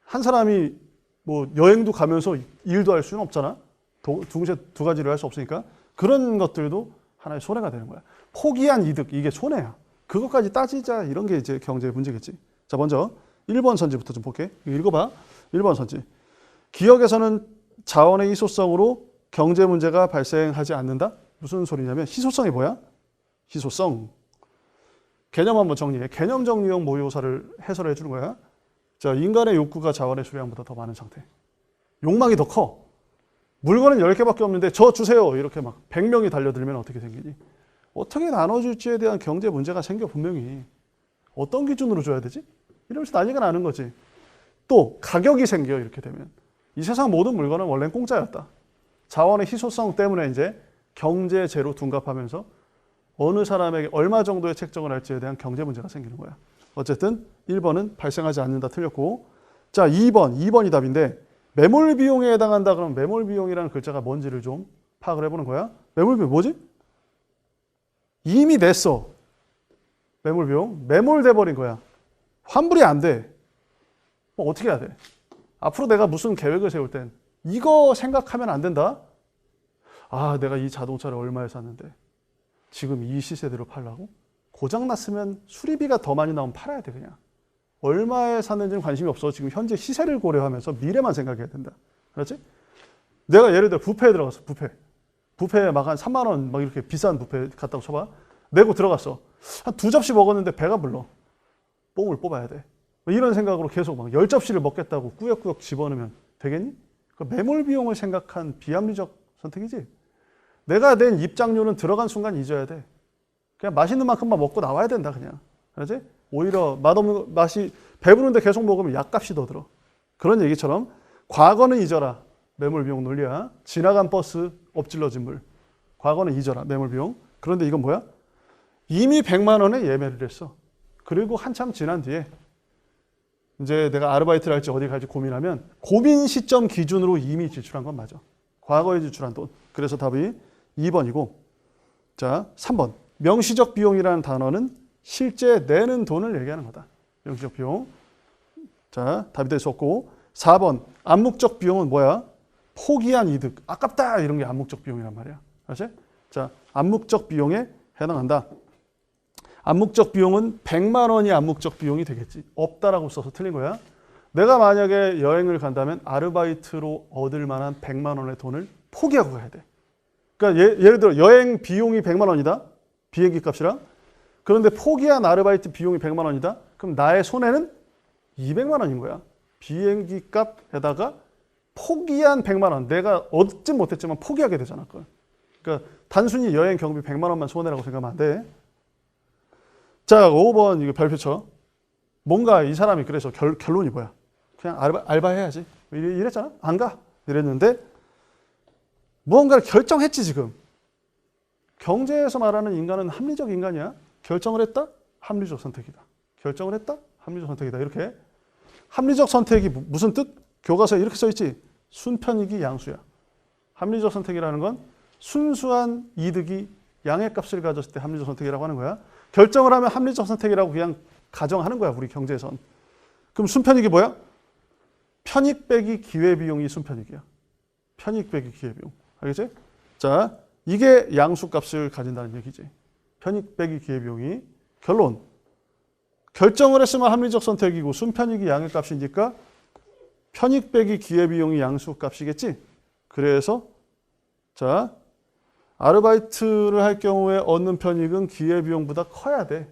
한 사람이 뭐 여행도 가면서 일도 할 수는 없잖아. 동시에 두 가지를 할 수 없으니까 그런 것들도 하나의 손해가 되는 거야. 포기한 이득, 이게 손해야. 그것까지 따지자 이런 게 이제 경제 문제겠지. 자, 먼저 1번 선지부터 좀 볼게. 읽어봐. 1번 선지. 기업에서는 자원의 희소성으로 경제 문제가 발생하지 않는다? 무슨 소리냐면 희소성이 뭐야? 희소성. 개념 한번 정리해. 개념 정리형 모의고사를 해설해 주는 거야. 자, 인간의 욕구가 자원의 수량보다 더 많은 상태. 욕망이 더 커. 물건은 10개밖에 없는데 저 주세요. 이렇게 막 100명이 달려들면 어떻게 생기니? 어떻게 나눠줄지에 대한 경제 문제가 생겨 분명히. 어떤 기준으로 줘야 되지? 이러면서 난리가 나는 거지. 또 가격이 생겨 이렇게 되면. 이 세상 모든 물건은 원래는 공짜였다. 자원의 희소성 때문에 이제 경제제로 둔갑하면서 어느 사람에게 얼마 정도의 책정을 할지에 대한 경제 문제가 생기는 거야. 어쨌든 1번은 발생하지 않는다 틀렸고, 자 2번이 답인데 매몰 비용에 해당한다 그러면 매몰 비용이라는 글자가 뭔지를 좀 파악을 해보는 거야. 매몰 비용 뭐지? 이미 냈어. 매몰 비용. 매몰돼 버린 거야. 환불이 안 돼. 뭐 어떻게 해야 돼? 앞으로 내가 무슨 계획을 세울 땐 이거 생각하면 안 된다. 아, 내가 이 자동차를 얼마에 샀는데 지금 이 시세대로 팔라고? 고장났으면 수리비가 더 많이 나오면 팔아야 돼 그냥. 얼마에 샀는지는 관심이 없어. 지금 현재 시세를 고려하면서 미래만 생각해야 된다. 그렇지? 내가 예를 들어 뷔페에 들어갔어. 뷔페에 막 한 3만 원 막 이렇게 비싼 뷔페 갔다고 쳐봐. 내고 들어갔어. 한 2접시 먹었는데 배가 불러. 뽕을 뽑아야 돼. 이런 생각으로 계속 막 10접시를 먹겠다고 꾸역꾸역 집어넣으면 되겠니? 그 매몰 비용을 생각한 비합리적 선택이지. 내가 낸 입장료는 들어간 순간 잊어야 돼. 그냥 맛있는 만큼만 먹고 나와야 된다 그냥. 그렇지? 오히려 맛없는 맛이 배부른데 계속 먹으면 약값이 더 들어. 그런 얘기처럼 과거는 잊어라. 매몰 비용 논리야. 지나간 버스 엎질러진 물. 과거는 잊어라. 매몰 비용. 그런데 이건 뭐야? 이미 100만 원에 예매를 했어. 그리고 한참 지난 뒤에 이제 내가 아르바이트를 할지 어디 갈지 고민하면 고민 시점 기준으로 이미 지출한 건 맞아. 과거에 지출한 돈. 그래서 답이 2번이고, 자 3번. 명시적 비용이라는 단어는 실제 내는 돈을 얘기하는 거다. 명시적 비용. 자, 답이 될 수 없고, 4번. 암묵적 비용은 뭐야? 포기한 이득. 아깝다. 이런 게 암묵적 비용이란 말이야. 그렇지? 자, 암묵적 비용에 해당한다. 암묵적 비용은 100만 원이 암묵적 비용이 되겠지. 없다라고 써서 틀린 거야. 내가 만약에 여행을 간다면 아르바이트로 얻을 만한 100만 원의 돈을 포기하고 가야 돼. 그러니까 예를 들어 여행 비용이 100만 원이다. 비행기 값이랑. 그런데 포기한 아르바이트 비용이 100만 원이다. 그럼 나의 손해는 200만 원인 거야. 비행기 값에다가 포기한 100만 원. 내가 얻진 못했지만 포기하게 되잖아. 그러니까 단순히 여행 경비 100만 원만 손해라고 생각하면 안 돼. 자, 5번 이거 별표 쳐. 뭔가 이 사람이 그래서 결론이 뭐야? 그냥 알바해야지. 이랬잖아. 안 가. 이랬는데 무언가를 결정했지 지금. 경제에서 말하는 인간은 합리적 인간이야. 결정을 했다? 합리적 선택이다. 결정을 했다? 합리적 선택이다. 이렇게. 합리적 선택이 무슨 뜻? 교과서에 이렇게 써있지. 순편익이 양수야. 합리적 선택이라는 건 순수한 이득이 양의 값을 가졌을 때 합리적 선택이라고 하는 거야. 결정을 하면 합리적 선택이라고 그냥 가정하는 거야. 우리 경제에선. 그럼 순편익이 뭐야? 편익 빼기 기회비용이 순편익이야. 편익 빼기 기회비용. 알겠지? 자, 이게 양수값을 가진다는 얘기지. 편익 빼기 기회비용이. 결론. 결정을 했으면 합리적 선택이고 순편익이 양의 값이니까 편익 빼기 기회비용이 양수값이겠지? 그래서 자, 아르바이트를 할 경우에 얻는 편익은 기회비용보다 커야 돼.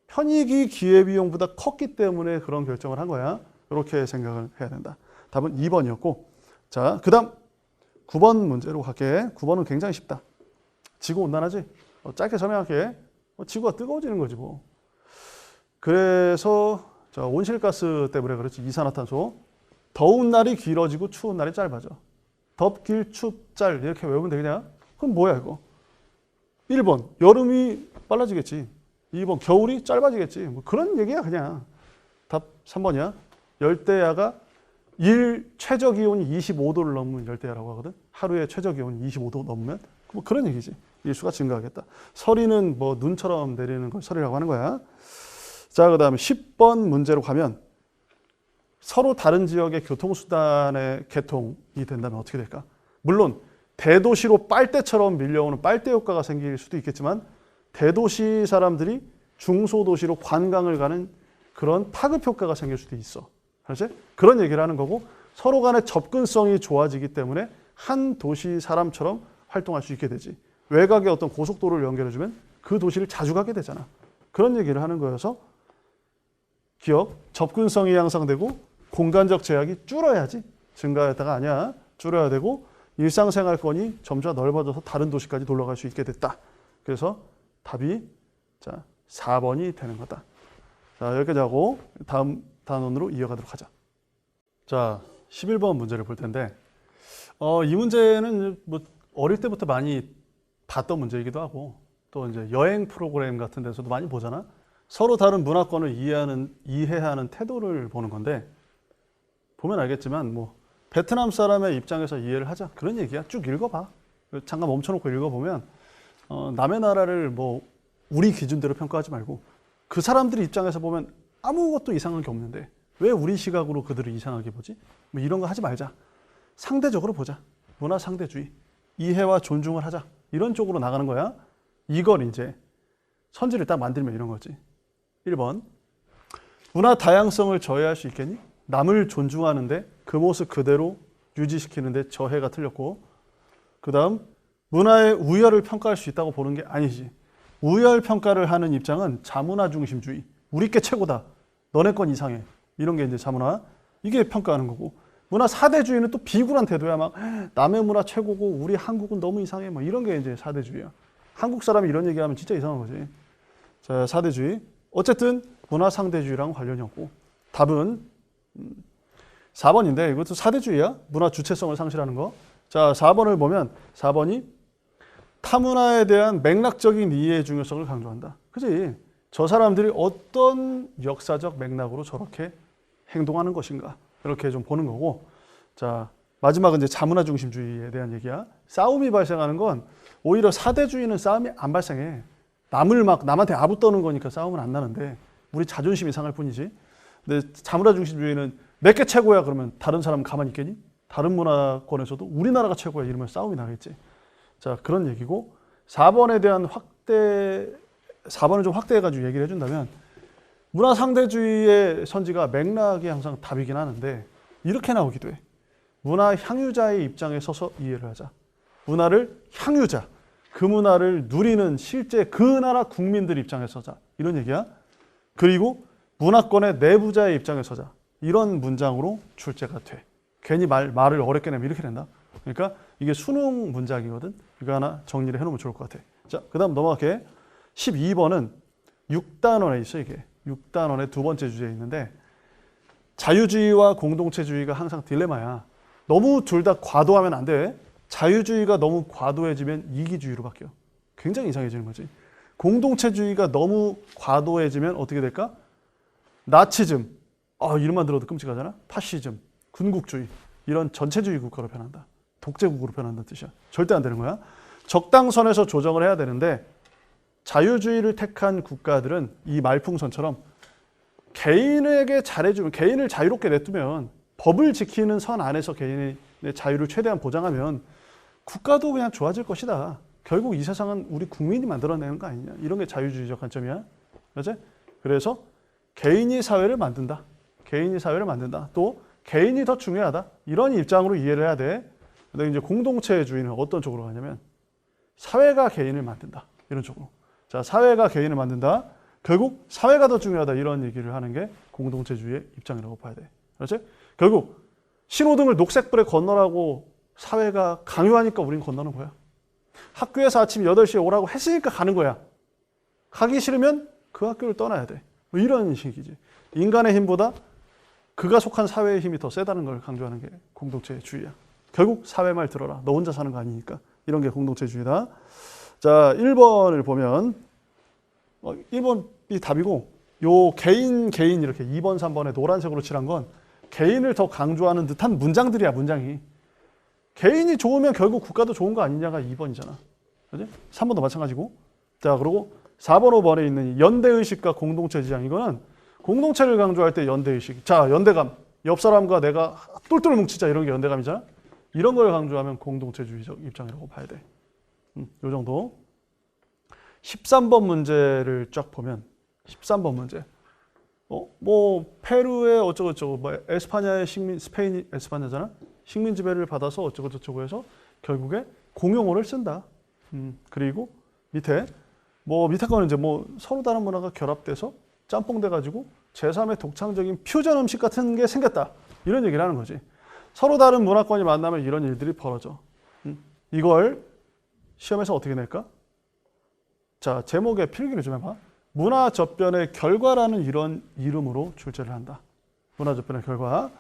편익이 기회비용보다 컸기 때문에 그런 결정을 한 거야. 이렇게 생각을 해야 된다. 답은 2번이었고, 자, 그 다음 9번 문제로 갈게. 9번은 굉장히 쉽다. 지구 온난화지? 짧게 설명할게. 지구가 뜨거워지는 거지 뭐. 그래서 자, 온실가스 때문에 그렇지. 이산화탄소. 더운 날이 길어지고 추운 날이 짧아져. 덥길 춥짤 이렇게 외우면 되겠냐? 그럼 뭐야 이거? 1번 여름이 빨라지겠지. 2번 겨울이 짧아지겠지. 뭐 그런 얘기야 그냥. 답 3번이야. 열대야가 일 최저기온이 25도를 넘으면 열대야라고 하거든. 하루에 최저기온이 25도 넘으면 뭐 그런 얘기지. 일수가 증가하겠다. 서리는 뭐 눈처럼 내리는 걸 서리라고 하는 거야. 자, 그 다음에 10번 문제로 가면 서로 다른 지역의 교통수단의 개통이 된다면 어떻게 될까? 물론 대도시로 빨대처럼 밀려오는 빨대 효과가 생길 수도 있겠지만 대도시 사람들이 중소도시로 관광을 가는 그런 파급 효과가 생길 수도 있어. 그렇지? 그런 얘기를 하는 거고 서로 간의 접근성이 좋아지기 때문에 한 도시 사람처럼 활동할 수 있게 되지. 외곽에 어떤 고속도로를 연결해주면 그 도시를 자주 가게 되잖아. 그런 얘기를 하는 거여서 기억, 접근성이 향상되고 공간적 제약이 줄어야지. 증가했다가 아니야. 줄어야 되고 일상생활권이 점차 넓어져서 다른 도시까지 놀러 갈 수 있게 됐다. 그래서 답이 자 4번이 되는 거다. 자, 여기까지 하고 다음 단원으로 이어가도록 하자. 자, 11번 문제를 볼 텐데 이 문제는 뭐 어릴 때부터 많이 봤던 문제이기도 하고 또 이제 여행 프로그램 같은 데서도 많이 보잖아. 서로 다른 문화권을 이해하는 태도를 보는 건데 보면 알겠지만 뭐 베트남 사람의 입장에서 이해를 하자. 그런 얘기야. 쭉 읽어봐. 잠깐 멈춰놓고 읽어보면 남의 나라를 뭐 우리 기준대로 평가하지 말고 그 사람들 입장에서 보면 아무것도 이상한 게 없는데 왜 우리 시각으로 그들을 이상하게 보지? 뭐 이런 거 하지 말자. 상대적으로 보자. 문화 상대주의. 이해와 존중을 하자. 이런 쪽으로 나가는 거야. 이걸 이제 선지를 딱 만들면 이런 거지. 1번. 문화 다양성을 저해할 수 있겠니? 남을 존중하는데 그 모습 그대로 유지시키는데 저해가 틀렸고 그 다음 문화의 우열을 평가할 수 있다고 보는 게 아니지. 우열 평가를 하는 입장은 자문화 중심주의. 우리 게 최고다. 너네 건 이상해. 이런 게 이제 자문화. 이게 평가하는 거고 문화 사대주의는 또 비굴한 태도야. 막 남의 문화 최고고 우리 한국은 너무 이상해. 뭐 이런 게 이제 사대주의야. 한국 사람이 이런 얘기하면 진짜 이상한 거지. 자, 사대주의. 어쨌든 문화 상대주의랑 관련이 없고 답은 4번인데 이것도 사대주의야. 문화 주체성을 상실하는 거. 자, 4번을 보면 4번이 타문화에 대한 맥락적인 이해의 중요성을 강조한다. 그지? 저 사람들이 어떤 역사적 맥락으로 저렇게 행동하는 것인가. 이렇게 좀 보는 거고. 자, 마지막은 이제 자문화 중심주의에 대한 얘기야. 싸움이 발생하는 건 오히려 사대주의는 싸움이 안 발생해. 남한테 아부 떠는 거니까 싸움은 안 나는데 우리 자존심이 상할 뿐이지. 근데 자문화 중심주의는 내게 최고야 그러면 다른 사람은 가만히 있겠니? 다른 문화권에서도 우리나라가 최고야 이러면 싸움이 나겠지. 자, 그런 얘기고 4번에 대한 4번을 좀 확대해가지고 얘기를 해준다면 문화 상대주의의 선지가 맥락이 항상 답이긴 하는데 이렇게 나오기도 해. 문화 향유자의 입장에 서서 이해를 하자. 문화를 향유자, 그 문화를 누리는 실제 그 나라 국민들 입장에 서자. 이런 얘기야. 그리고 문화권의 내부자의 입장에 서자. 이런 문장으로 출제가 돼. 괜히 말을 어렵게 내면 이렇게 된다. 그러니까 이게 수능 문장이거든. 이거 하나 정리를 해놓으면 좋을 것 같아. 자, 그 다음 넘어갈게. 12번은 6단원에 있어 이게. 6단원의 두 번째 주제에 있는데 자유주의와 공동체주의가 항상 딜레마야. 너무 둘 다 과도하면 안 돼. 자유주의가 너무 과도해지면 이기주의로 바뀌어. 굉장히 이상해지는 거지. 공동체주의가 너무 과도해지면 어떻게 될까? 나치즘, 이름만 들어도 끔찍하잖아. 파시즘, 군국주의, 이런 전체주의 국가로 변한다. 독재국으로 변한다는 뜻이야. 절대 안 되는 거야. 적당선에서 조정을 해야 되는데 자유주의를 택한 국가들은 이 말풍선처럼 개인에게 잘해주면, 개인을 자유롭게 냅두면, 법을 지키는 선 안에서 개인의 자유를 최대한 보장하면 국가도 그냥 좋아질 것이다. 결국 이 세상은 우리 국민이 만들어내는 거 아니냐. 이런 게 자유주의적 관점이야. 그렇지? 그래서 개인이 사회를 만든다. 개인이 사회를 만든다. 또 개인이 더 중요하다. 이런 입장으로 이해를 해야 돼. 근데 이제 공동체주의는 어떤 쪽으로 가냐면 사회가 개인을 만든다. 이런 쪽으로. 자, 사회가 개인을 만든다. 결국 사회가 더 중요하다. 이런 얘기를 하는 게 공동체주의의 입장이라고 봐야 돼. 그렇지? 결국 신호등을 녹색불에 건너라고 사회가 강요하니까 우린 건너는 거야. 학교에서 아침 8시에 오라고 했으니까 가는 거야. 가기 싫으면 그 학교를 떠나야 돼. 뭐 이런 식이지. 인간의 힘보다 그가 속한 사회의 힘이 더 세다는 걸 강조하는 게 공동체주의야. 결국 사회 말 들어라. 너 혼자 사는 거 아니니까. 이런 게 공동체주의다. 자, 1번을 보면 1번이 답이고 요 개인 이렇게 2번, 3번에 노란색으로 칠한 건 개인을 더 강조하는 듯한 문장들이야, 문장이. 개인이 좋으면 결국 국가도 좋은 거 아니냐가 2번이잖아. 그지? 3번도 마찬가지고. 자, 그리고 4번, 5번에 있는 연대의식과 공동체 지향. 이거는 공동체를 강조할 때 연대의식. 자, 연대감. 옆 사람과 내가 똘똘 뭉치자. 이런 게 연대감이잖아. 이런 걸 강조하면 공동체주의적 입장이라고 봐야 돼. 요 정도. 13번 문제를 쫙 보면 13번 문제. 뭐 페루의 어쩌고저쩌고, 뭐 에스파냐의 스페인이 에스파냐잖아. 식민 지배를 받아서 어쩌고저쩌고 해서 결국에 공용어를 쓴다. 그리고 밑에 거는 이제 뭐 서로 다른 문화가 결합돼서 짬뽕돼 가지고 제3의 독창적인 퓨전 음식 같은 게 생겼다. 이런 얘기를 하는 거지. 서로 다른 문화권이 만나면 이런 일들이 벌어져. 이걸 시험에서 어떻게 낼까? 자, 제목에 필기를 좀 해봐. 문화접변의 결과라는 이런 이름으로 출제를 한다. 문화접변의 결과.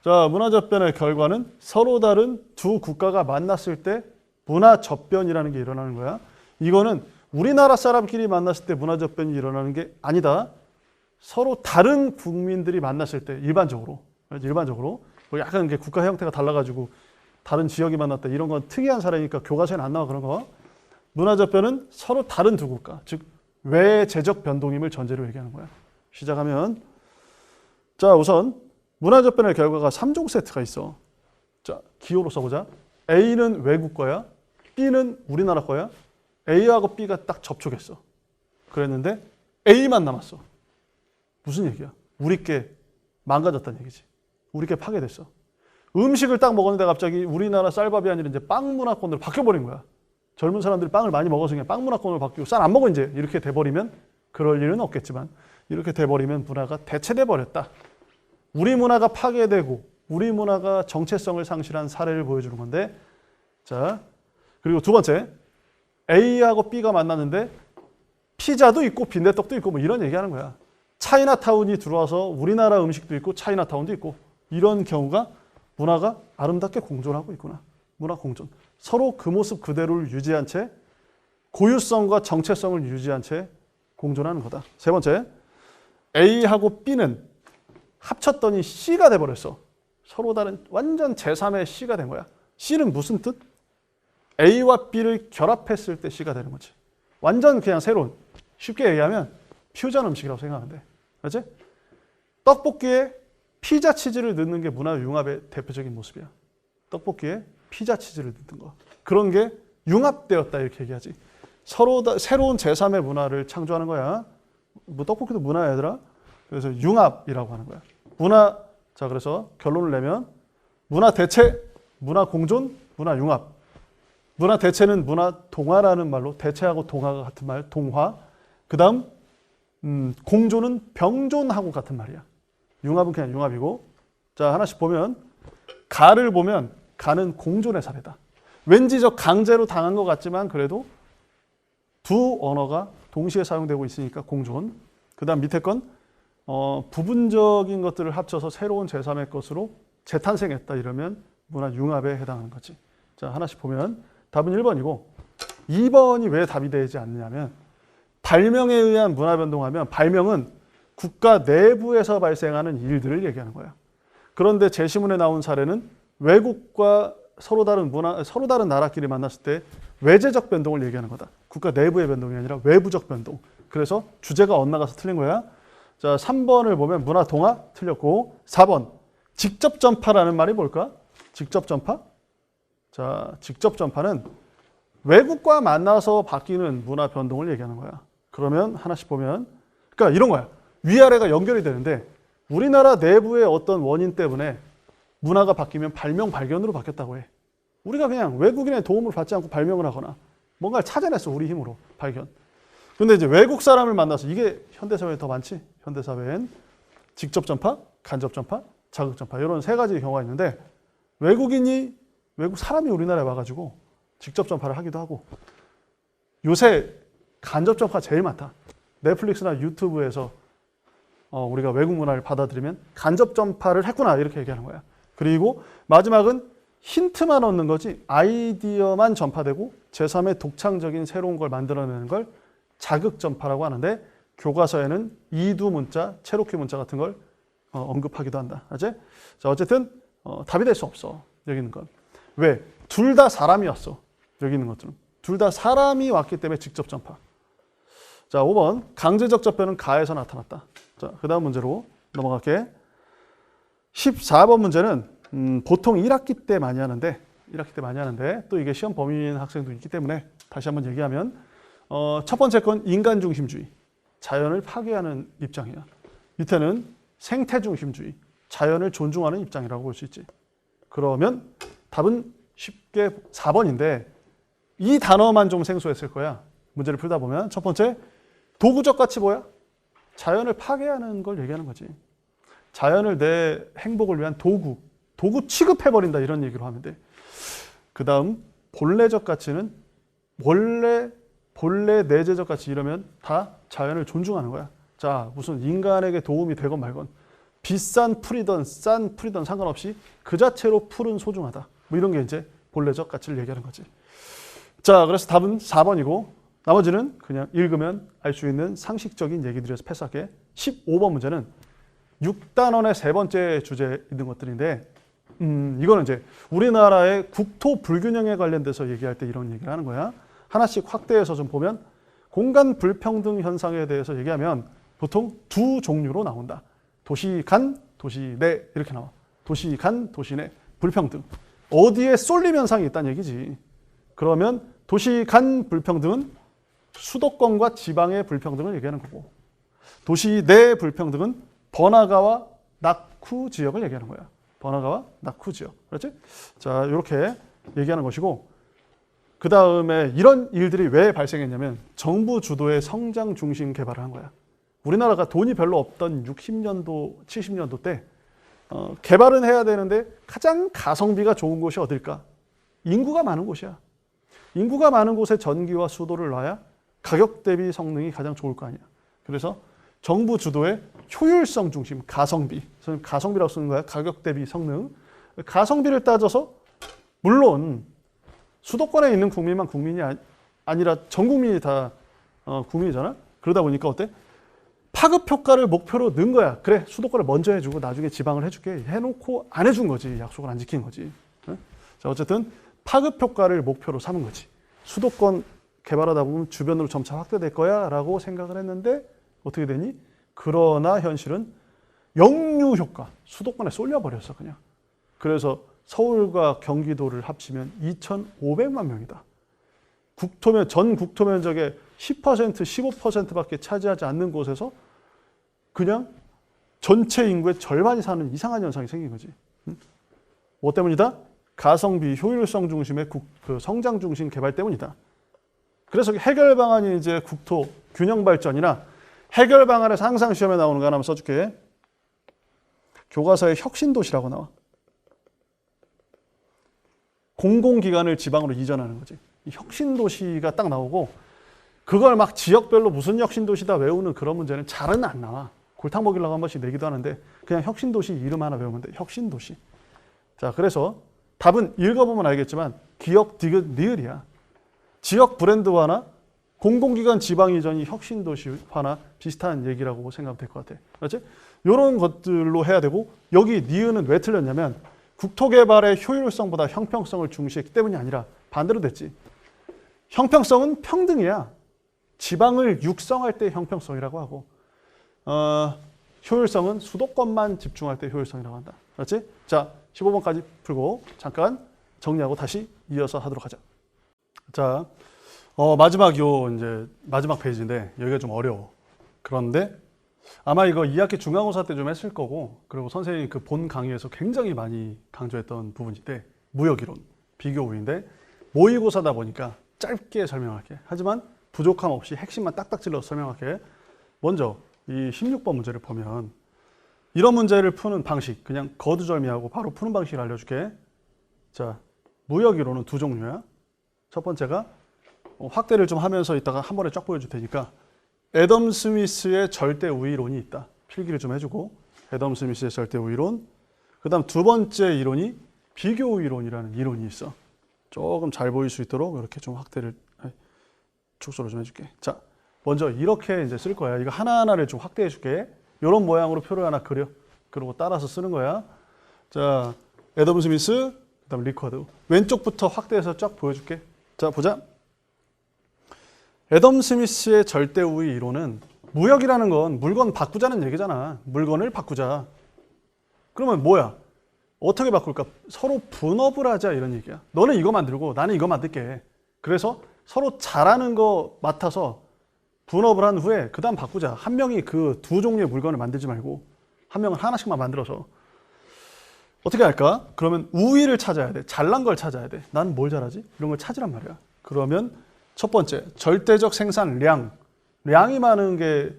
자, 문화접변의 결과는 서로 다른 두 국가가 만났을 때 문화접변이라는 게 일어나는 거야. 이거는 우리나라 사람끼리 만났을 때 문화접변이 일어나는 게 아니다. 서로 다른 국민들이 만났을 때 일반적으로 뭐 약간 이게 국가 형태가 달라가지고 다른 지역이 만났다. 이런 건 특이한 사례니까 교과서에는 안 나와 그런 거. 문화접변은 서로 다른 두 국가, 즉 외재적 변동임을 전제로 얘기하는 거야. 시작하면 자, 우선 문화접변의 결과가 3종 세트가 있어. 자, 기호로 써보자. A는 외국 거야. B는 우리나라 거야. A하고 B가 딱 접촉했어. 그랬는데 A만 남았어. 무슨 얘기야? 우리께 망가졌다는 얘기지. 우리께 파괴됐어. 음식을 딱 먹었는데 갑자기 우리나라 쌀밥이 아니라 이제 빵 문화권으로 바뀌어버린 거야. 젊은 사람들이 빵을 많이 먹어서 그냥 빵 문화권으로 바뀌고 쌀 안 먹어 이제. 이렇게 돼버리면 그럴 일은 없겠지만 이렇게 돼버리면 문화가 대체돼 버렸다. 우리 문화가 파괴되고 우리 문화가 정체성을 상실한 사례를 보여주는 건데, 자, 그리고 두 번째, A하고 B가 만났는데 피자도 있고 빈대떡도 있고 뭐 이런 얘기하는 거야. 차이나타운이 들어와서 우리나라 음식도 있고 차이나타운도 있고 이런 경우가 문화가 아름답게 공존하고 있구나. 문화 공존. 서로 그 모습 그대로를 유지한 채 고유성과 정체성을 유지한 채 공존하는 거다. 세 번째, A하고 B는 합쳤더니 C가 돼버렸어. 서로 다른 완전 제3의 C가 된 거야. C는 무슨 뜻? A와 B를 결합했을 때 C가 되는 거지. 완전 그냥 새로운. 쉽게 얘기하면 퓨전 음식이라고 생각하면 돼. 그렇지? 떡볶이에 피자 치즈를 넣는 게 문화 융합의 대표적인 모습이야. 떡볶이에 피자 치즈를 넣는 거. 그런 게 융합되었다 이렇게 얘기하지. 서로 새로운 제3의 문화를 창조하는 거야. 뭐 떡볶이도 문화야 얘들아. 그래서 융합이라고 하는 거야. 문화, 자, 그래서 결론을 내면 문화 대체, 문화 공존, 문화 융합. 문화 대체는 문화 동화라는 말로, 대체하고 동화가 같은 말, 동화. 그 다음 공존은 병존하고 같은 말이야. 융합은 그냥 융합이고. 자, 하나씩 보면 가를 보면 가는 공존의 사례다. 왠지 저 강제로 당한 것 같지만 그래도 두 언어가 동시에 사용되고 있으니까 공존. 그 다음 밑에 건 부분적인 것들을 합쳐서 새로운 제3의 것으로 재탄생했다 이러면 문화 융합에 해당하는 거지. 자, 하나씩 보면 답은 1번이고 2번이 왜 답이 되지 않느냐면 발명에 의한 문화 변동하면 발명은 국가 내부에서 발생하는 일들을 얘기하는 거야. 그런데 제시문에 나온 사례는 외국과 서로 다른 문화, 서로 다른 나라끼리 만났을 때 외재적 변동을 얘기하는 거다. 국가 내부의 변동이 아니라 외부적 변동. 그래서 주제가 엇나가서 틀린 거야. 자, 3번을 보면 문화 동화 틀렸고 4번 직접 전파라는 말이 뭘까? 직접 전파? 자, 직접 전파는 외국과 만나서 바뀌는 문화 변동을 얘기하는 거야. 그러면 하나씩 보면 그러니까 이런 거야. 위아래가 연결이 되는데 우리나라 내부의 어떤 원인 때문에 문화가 바뀌면 발명 발견으로 바뀌었다고 해. 우리가 그냥 외국인의 도움을 받지 않고 발명을 하거나 뭔가를 찾아냈어. 우리 힘으로 발견. 근데 이제 외국 사람을 만나서 이게 현대사회에 더 많지. 현대사회엔 직접 전파, 간접 전파, 자극 전파 이런 세 가지 경우가 있는데 외국인이 외국 사람이 우리나라에 와가지고 직접 전파를 하기도 하고 요새 간접 전파가 제일 많다. 넷플릭스나 유튜브에서 우리가 외국 문화를 받아들이면 간접 전파를 했구나 이렇게 얘기하는 거야. 그리고 마지막은 힌트만 얻는 거지 아이디어만 전파되고 제3의 독창적인 새로운 걸 만들어내는 걸 자극 전파라고 하는데 교과서에는 이두 문자, 체로키 문자 같은 걸 언급하기도 한다. 알지? 자, 어쨌든 답이 될 수 없어. 여기 있는 건. 왜? 둘 다 사람이 왔어. 여기 있는 것들은. 둘 다 사람이 왔기 때문에 직접 전파. 자, 5번. 강제적 접변은 가에서 나타났다. 자, 그 다음 문제로 넘어갈게. 14번 문제는 보통 1학기 때 많이 하는데 또 이게 시험 범위인 학생도 있기 때문에 다시 한번 얘기하면 첫 번째 건 인간 중심주의. 자연을 파괴하는 입장이야. 밑에는 생태 중심주의. 자연을 존중하는 입장이라고 볼 수 있지. 그러면 답은 쉽게 4번인데 이 단어만 좀 생소했을 거야. 문제를 풀다 보면 첫 번째 도구적 가치 뭐야? 자연을 파괴하는 걸 얘기하는 거지. 자연을 내 행복을 위한 도구 취급해버린다 이런 얘기로 하면 돼. 그 다음 본래적 가치는 본래 내재적 가치 이러면 다 자연을 존중하는 거야. 자, 무슨 인간에게 도움이 되건 말건 비싼 풀이든 싼 풀이든 상관없이 그 자체로 풀은 소중하다. 뭐 이런 게 이제 본래적 가치를 얘기하는 거지. 자, 그래서 답은 4번이고 나머지는 그냥 읽으면 알 수 있는 상식적인 얘기들에서 패스할게. 15번 문제는 6단원의 세 번째 주제에 있는 것들인데 이거는 이제 우리나라의 국토 불균형에 관련돼서 얘기할 때 이런 얘기를 하는 거야. 하나씩 확대해서 좀 보면 공간 불평등 현상에 대해서 얘기하면 보통 두 종류로 나온다. 도시 간, 도시 내 이렇게 나와. 도시 간, 도시 내 불평등. 어디에 쏠림 현상이 있다는 얘기지. 그러면 도시 간 불평등은 수도권과 지방의 불평등을 얘기하는 거고 도시 내 불평등은 번화가와 낙후 지역을 얘기하는 거야. 번화가와 낙후 지역. 그렇지? 자, 이렇게 얘기하는 것이고 그 다음에 이런 일들이 왜 발생했냐면 정부 주도의 성장 중심 개발을 한 거야. 우리나라가 돈이 별로 없던 60년도, 70년도 때 개발은 해야 되는데 가장 가성비가 좋은 곳이 어딜까? 인구가 많은 곳이야. 인구가 많은 곳에 전기와 수도를 놔야 가격 대비 성능이 가장 좋을 거 아니야. 그래서 정부 주도의 효율성 중심, 가성비. 저는 가성비라고 쓰는 거야. 가격 대비 성능. 가성비를 따져서 물론 수도권에 있는 국민만 국민이 아니라 전 국민이 다 국민이잖아. 그러다 보니까 어때? 파급 효과를 목표로 넣은 거야. 그래, 수도권을 먼저 해주고 나중에 지방을 해줄게. 해놓고 안 해준 거지. 약속을 안 지킨 거지. 자, 어쨌든 파급 효과를 목표로 삼은 거지. 수도권 개발하다 보면 주변으로 점차 확대될 거야 라고 생각을 했는데 어떻게 되니? 그러나 현실은 역류 효과. 수도권에 쏠려버렸어 그냥. 그래서 서울과 경기도를 합치면 2,500만 명이다. 전 국토 면적의 10%, 15%밖에 차지하지 않는 곳에서 그냥 전체 인구의 절반이 사는 이상한 현상이 생긴 거지. 뭐 때문이다? 가성비, 효율성 중심의 성장 중심 개발 때문이다. 그래서 해결 방안이 이제 국토 균형 발전이나 해결 방안에서 항상 시험에 나오는 거 하나만 써줄게. 교과서에 혁신도시라고 나와. 공공기관을 지방으로 이전하는 거지. 혁신도시가 딱 나오고 그걸 막 지역별로 무슨 혁신도시다 외우는 그런 문제는 잘은 안 나와. 골탕 먹이려고 한 번씩 내기도 하는데 그냥 혁신도시 이름 하나 외우면 돼. 혁신도시. 자, 그래서 답은 읽어보면 알겠지만 기역, 디귿, 니을이야. 지역 브랜드화나 공공기관 지방 이전이 혁신도시화나 비슷한 얘기라고 생각하면 될 것 같아. 그렇지? 이런 것들로 해야 되고 여기 니은은 왜 틀렸냐면 국토개발의 효율성보다 형평성을 중시했기 때문이 아니라 반대로 됐지. 형평성은 평등이야. 지방을 육성할 때 형평성이라고 하고 효율성은 수도권만 집중할 때 효율성이라고 한다. 그렇지? 자, 15번까지 풀고 잠깐 정리하고 다시 이어서 하도록 하자. 자, 마지막 페이지인데 여기가 좀 어려워. 그런데 아마 이거 2학기 중간고사 때 좀 했을 거고 그리고 선생님이 그 본 강의에서 굉장히 많이 강조했던 부분인데 무역이론, 비교우인데 모의고사다 보니까 짧게 설명할게. 하지만 부족함 없이 핵심만 딱딱 찔러서 설명할게. 먼저 이 16번 문제를 보면 이런 문제를 푸는 방식 그냥 거두절미하고 바로 푸는 방식을 알려줄게. 자, 무역 이론은 두 종류야. 첫 번째가 확대를 좀 하면서 이따가 한 번에 쫙 보여줄 테니까 애덤 스미스의 절대 우위론이 있다. 필기를 좀 해주고 애덤 스미스의 절대 우위론. 그다음 두 번째 이론이 비교 우위론이라는 이론이 있어. 조금 잘 보일 수 있도록 이렇게 좀 확대를 축소를 좀 해줄게. 자, 먼저 이렇게 이제 쓸 거야. 이거 하나하나를 좀 확대해 줄게. 이런 모양으로 표를 하나 그려. 그리고 따라서 쓰는 거야. 자, 애덤 스미스, 그다음 리커드. 왼쪽부터 확대해서 쫙 보여줄게. 자, 보자. 애덤 스미스의 절대 우위 이론은 무역이라는 건 물건 바꾸자는 얘기잖아. 물건을 바꾸자. 그러면 뭐야? 어떻게 바꿀까? 서로 분업을 하자 이런 얘기야. 너는 이거 만들고 나는 이거 만들게. 그래서 서로 잘하는 거 맡아서 분업을 한 후에 그 다음 바꾸자. 한 명이 그 두 종류의 물건을 만들지 말고 한 명은 하나씩만 만들어서 어떻게 할까? 그러면 우위를 찾아야 돼. 잘난 걸 찾아야 돼. 나는 뭘 잘하지? 이런 걸 찾으란 말이야. 그러면 첫 번째, 절대적 생산량. 량이 많은 게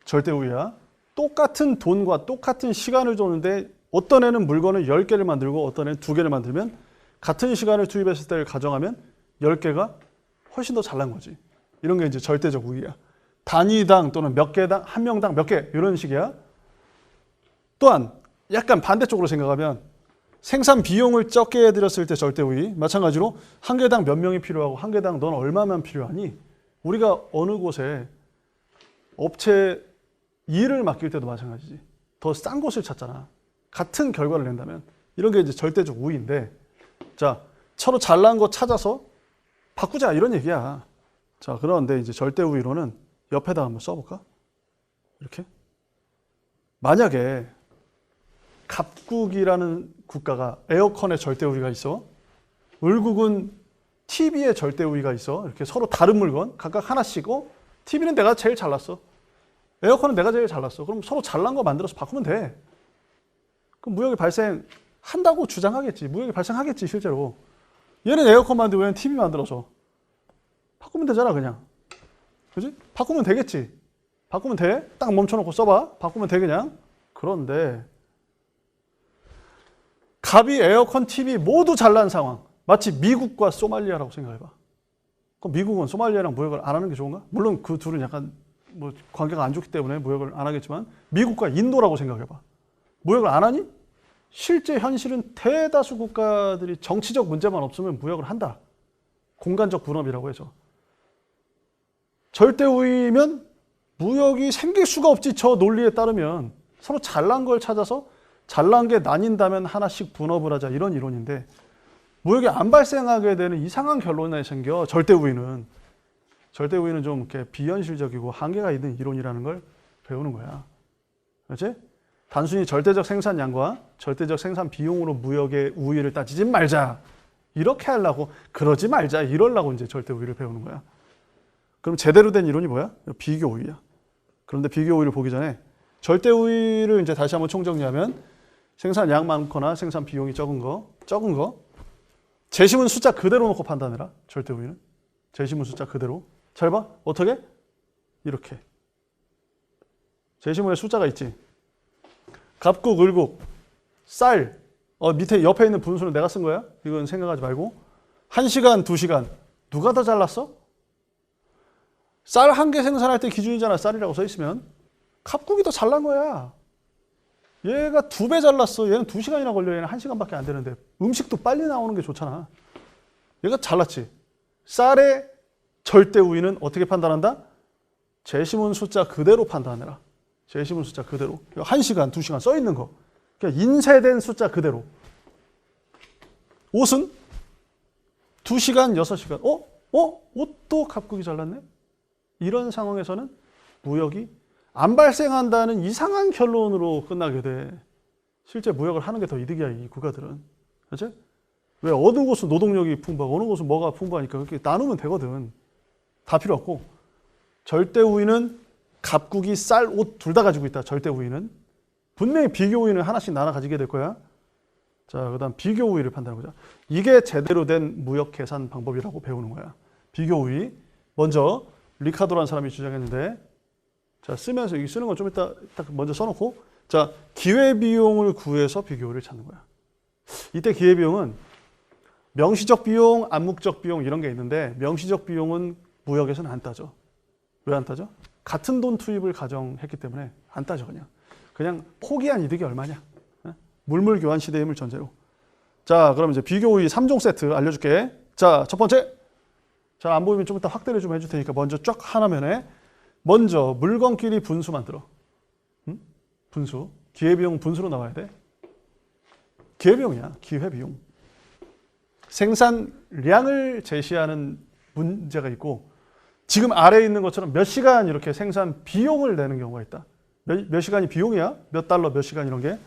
절대 우위야. 똑같은 돈과 똑같은 시간을 줬는데 어떤 애는 물건을 10개를 만들고 어떤 애는 2개를 만들면 같은 시간을 투입했을 때를 가정하면 10개가 훨씬 더 잘난 거지. 이런 게 이제 절대적 우위야. 단위당 또는 몇 개당, 한 명당 몇 개, 이런 식이야. 또한 약간 반대쪽으로 생각하면 생산 비용을 적게 들였을 때 절대 우위. 마찬가지로 한 개당 몇 명이 필요하고 한 개당 넌 얼마만 필요하니? 우리가 어느 곳에 업체 일을 맡길 때도 마찬가지지. 더 싼 곳을 찾잖아. 같은 결과를 낸다면. 이런 게 이제 절대적 우위인데, 자, 서로 잘난 거 찾아서 바꾸자 이런 얘기야. 자, 그런데 이제 절대 우위로는 옆에다 한번 써볼까? 이렇게. 만약에 갑국이라는 국가가 에어컨에 절대 우위가 있어. 을국은 TV에 절대 우위가 있어. 이렇게 서로 다른 물건 각각 하나씩. TV는 내가 제일 잘났어. 에어컨은 내가 제일 잘났어. 그럼 서로 잘난 거 만들어서 바꾸면 돼. 그럼 무역이 발생한다고 주장하겠지. 무역이 발생하겠지 실제로. 얘는 에어컨 만들고 얘는 TV 만들어서 바꾸면 되잖아 그냥. 그지? 바꾸면 되겠지. 바꾸면 돼. 딱 멈춰놓고 써봐. 바꾸면 돼 그냥. 그런데 갑이 에어컨, TV 모두 잘난 상황. 마치 미국과 소말리아라고 생각해봐. 그럼 미국은 소말리아랑 무역을 안 하는 게 좋은가? 물론 그 둘은 약간 뭐 관계가 안 좋기 때문에 무역을 안 하겠지만 미국과 인도라고 생각해봐. 무역을 안 하니? 실제 현실은 대다수 국가들이 정치적 문제만 없으면 무역을 한다. 공간적 분업이라고 해서. 절대 우위면 무역이 생길 수가 없지. 저 논리에 따르면 서로 잘난 걸 찾아서 잘난 게 나뉜다면 하나씩 분업을 하자 이런 이론인데 무역이 안 발생하게 되는 이상한 결론이 생겨. 절대 우위는 좀 이렇게 비현실적이고 한계가 있는 이론이라는 걸 배우는 거야. 그렇지? 단순히 절대적 생산량과 절대적 생산 비용으로 무역의 우위를 따지지 말자. 이렇게 하려고 그러지 말자. 이러려고 이제 절대 우위를 배우는 거야. 그럼 제대로 된 이론이 뭐야? 비교 우위야. 그런데 비교 우위를 보기 전에 절대 우위를 이제 다시 한번 총정리하면 생산량 많거나 생산 비용이 적은 거. 재시문 숫자 그대로 놓고 판단해라. 절대 우위는. 재시문 숫자 그대로. 잘 봐. 어떻게? 이렇게. 재시문에 숫자가 있지. 갑국, 을국, 쌀. 밑에 옆에 있는 분수는 내가 쓴 거야. 이건 생각하지 말고. 1시간, 2시간. 누가 더 잘났어? 쌀 한 개 생산할 때 기준이잖아. 쌀이라고 써 있으면. 갑국이 더 잘난 거야. 얘가 2배 잘났어. 얘는 2시간이나 걸려. 얘는 1시간밖에 안 되는데. 음식도 빨리 나오는 게 좋잖아. 얘가 잘났지. 쌀의 절대 우위는 어떻게 판단한다? 재시문 숫자 그대로 판단해라. 재시문 숫자 그대로. 1시간, 2시간 써 있는 거. 그러니까 인쇄된 숫자 그대로. 옷은 2시간, 6시간. 옷도 갑국이 잘났네? 이런 상황에서는 무역이 안 발생한다는 이상한 결론으로 끝나게 돼. 실제 무역을 하는 게 더 이득이야, 이 국가들은. 그렇지? 왜 어느 곳은 노동력이 풍부하고 어느 곳은 뭐가 풍부하니까 그렇게 나누면 되거든. 다 필요 없고. 절대 우위는 갑국이 쌀, 옷 둘 다 가지고 있다. 절대 우위는. 분명히 비교 우위는 하나씩 나눠 가지게 될 거야. 자, 그다음 비교 우위를 판단해보자. 이게 제대로 된 무역 계산 방법이라고 배우는 거야. 비교 우위. 먼저 리카도라는 사람이 주장했는데, 자, 쓰면서 이 쓰는 건 좀 이따 딱 먼저 써놓고, 자, 기회비용을 구해서 비교 우위를 찾는 거야. 이때 기회비용은 명시적 비용, 암묵적 비용 이런 게 있는데 명시적 비용은 무역에서는 안 따져. 왜 안 따져? 같은 돈 투입을 가정했기 때문에 안 따져 그냥 포기한 이득이 얼마냐. 물물 교환 시대임을 전제로. 자, 그럼 이제 비교 우위 3종 세트 알려줄게. 자, 첫 번째. 잘 안 보이면 좀 이따 확대를 좀 해줄 테니까 먼저 쫙 하나면에 먼저 물건끼리 분수 만들어. 분수. 기회비용 분수로 나와야 돼. 기회비용이야. 기회비용. 생산량을 제시하는 문제가 있고 지금 아래에 있는 것처럼 몇 시간 이렇게 생산 비용을 내는 경우가 있다. 몇 시간이 비용이야? 몇 달러 몇 시간 이런 게.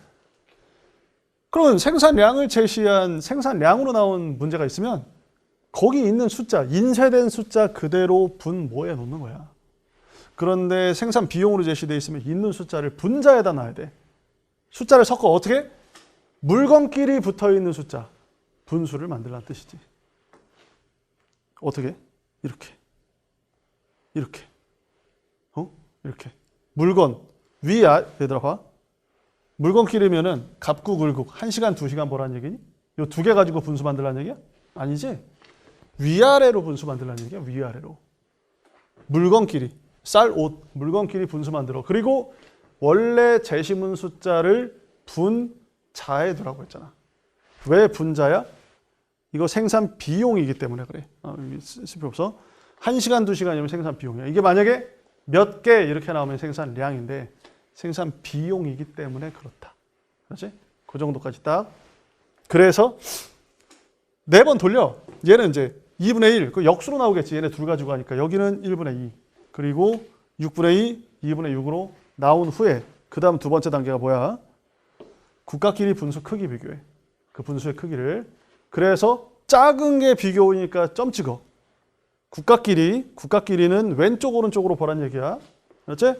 그러면 생산량을 제시한 생산량으로 나온 문제가 있으면 거기 있는 숫자, 인쇄된 숫자 그대로 분모에 놓는 거야. 그런데 생산 비용으로 제시되어 있으면 있는 숫자를 분자에다 놔야 돼. 숫자를 섞어 어떻게? 물건끼리 붙어있는 숫자, 분수를 만들라는 뜻이지. 어떻게? 이렇게. 이렇게. 이렇게. 물건, 얘들아 봐. 물건끼리면은 갑국, 을국, 1시간, 2시간 보라는 얘기니? 요 두 개 가지고 분수 만들라는 얘기야? 아니지? 위아래로 분수 만들라는 얘기야, 위아래로. 물건끼리, 쌀, 옷, 물건끼리 분수 만들어. 그리고 원래 제시문 숫자를 분자에 두라고 했잖아. 왜 분자야? 이거 생산 비용이기 때문에 그래. 쓸 필요 없어. 1시간, 2시간이면 생산 비용이야. 이게 만약에 몇 개 이렇게 나오면 생산량인데 생산 비용이기 때문에 그렇다. 그렇지? 그 정도까지 딱. 그래서 4번 돌려. 얘는 이제 2분의 1, 그 역수로 나오겠지. 얘네 둘 가지고 하니까. 여기는 1분의 2. 그리고 6분의 2, 2분의 6으로 나온 후에 그 다음 두 번째 단계가 뭐야? 국가끼리 분수 크기 비교해. 그 분수의 크기를. 그래서 작은 게 비교이니까 점 찍어. 국가끼리는 왼쪽 오른쪽으로 보란 얘기야. 그렇지?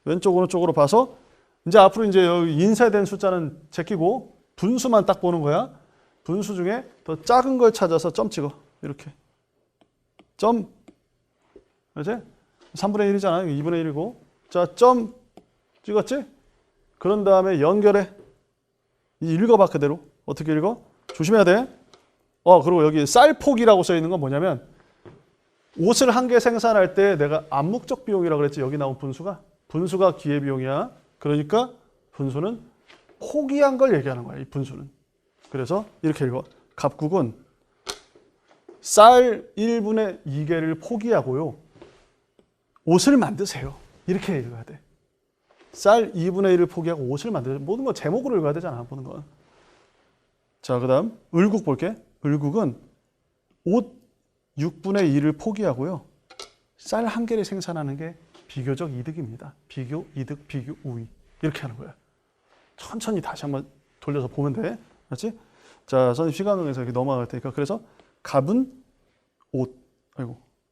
왼쪽 오른쪽으로 봐서 이제 앞으로 이제 여기 인쇄된 숫자는 제끼고 분수만 딱 보는 거야. 분수 중에 더 작은 걸 찾아서 점 찍어. 이렇게. 점. 그렇지? 3분의 1이잖아. 2분의 1이고. 자, 점 찍었지? 그런 다음에 연결해. 읽어봐 그대로. 어떻게 읽어? 조심해야 돼. 그리고 여기 쌀폭이라고 써 있는 건 뭐냐면 옷을 한 개 생산할 때 내가 암묵적 비용이라고 그랬지. 여기 나온 분수가 기회비용이야. 그러니까 분수는 포기한 걸 얘기하는 거야. 이 분수는. 그래서 이렇게 읽어. 갑국은 쌀 1분의 2개를 포기하고요. 옷을 만드세요. 이렇게 읽어야 돼. 쌀 2분의 1을 포기하고 옷을 만드세요. 모든 거 제목으로 읽어야 되잖아. 보는 건. 자, 그 다음 을국 볼게. 을국은 옷 6분의 1을 포기하고요. 쌀 한 개를 생산하는 게 비교적 이득입니다. 비교, 이득, 비교, 우위. 이렇게 하는 거야. 천천히 다시 한번 돌려서 보면 돼. 알았지? 자, 선생님 시간에서 이렇게 넘어갈 테니까. 그래서 갑은 옷.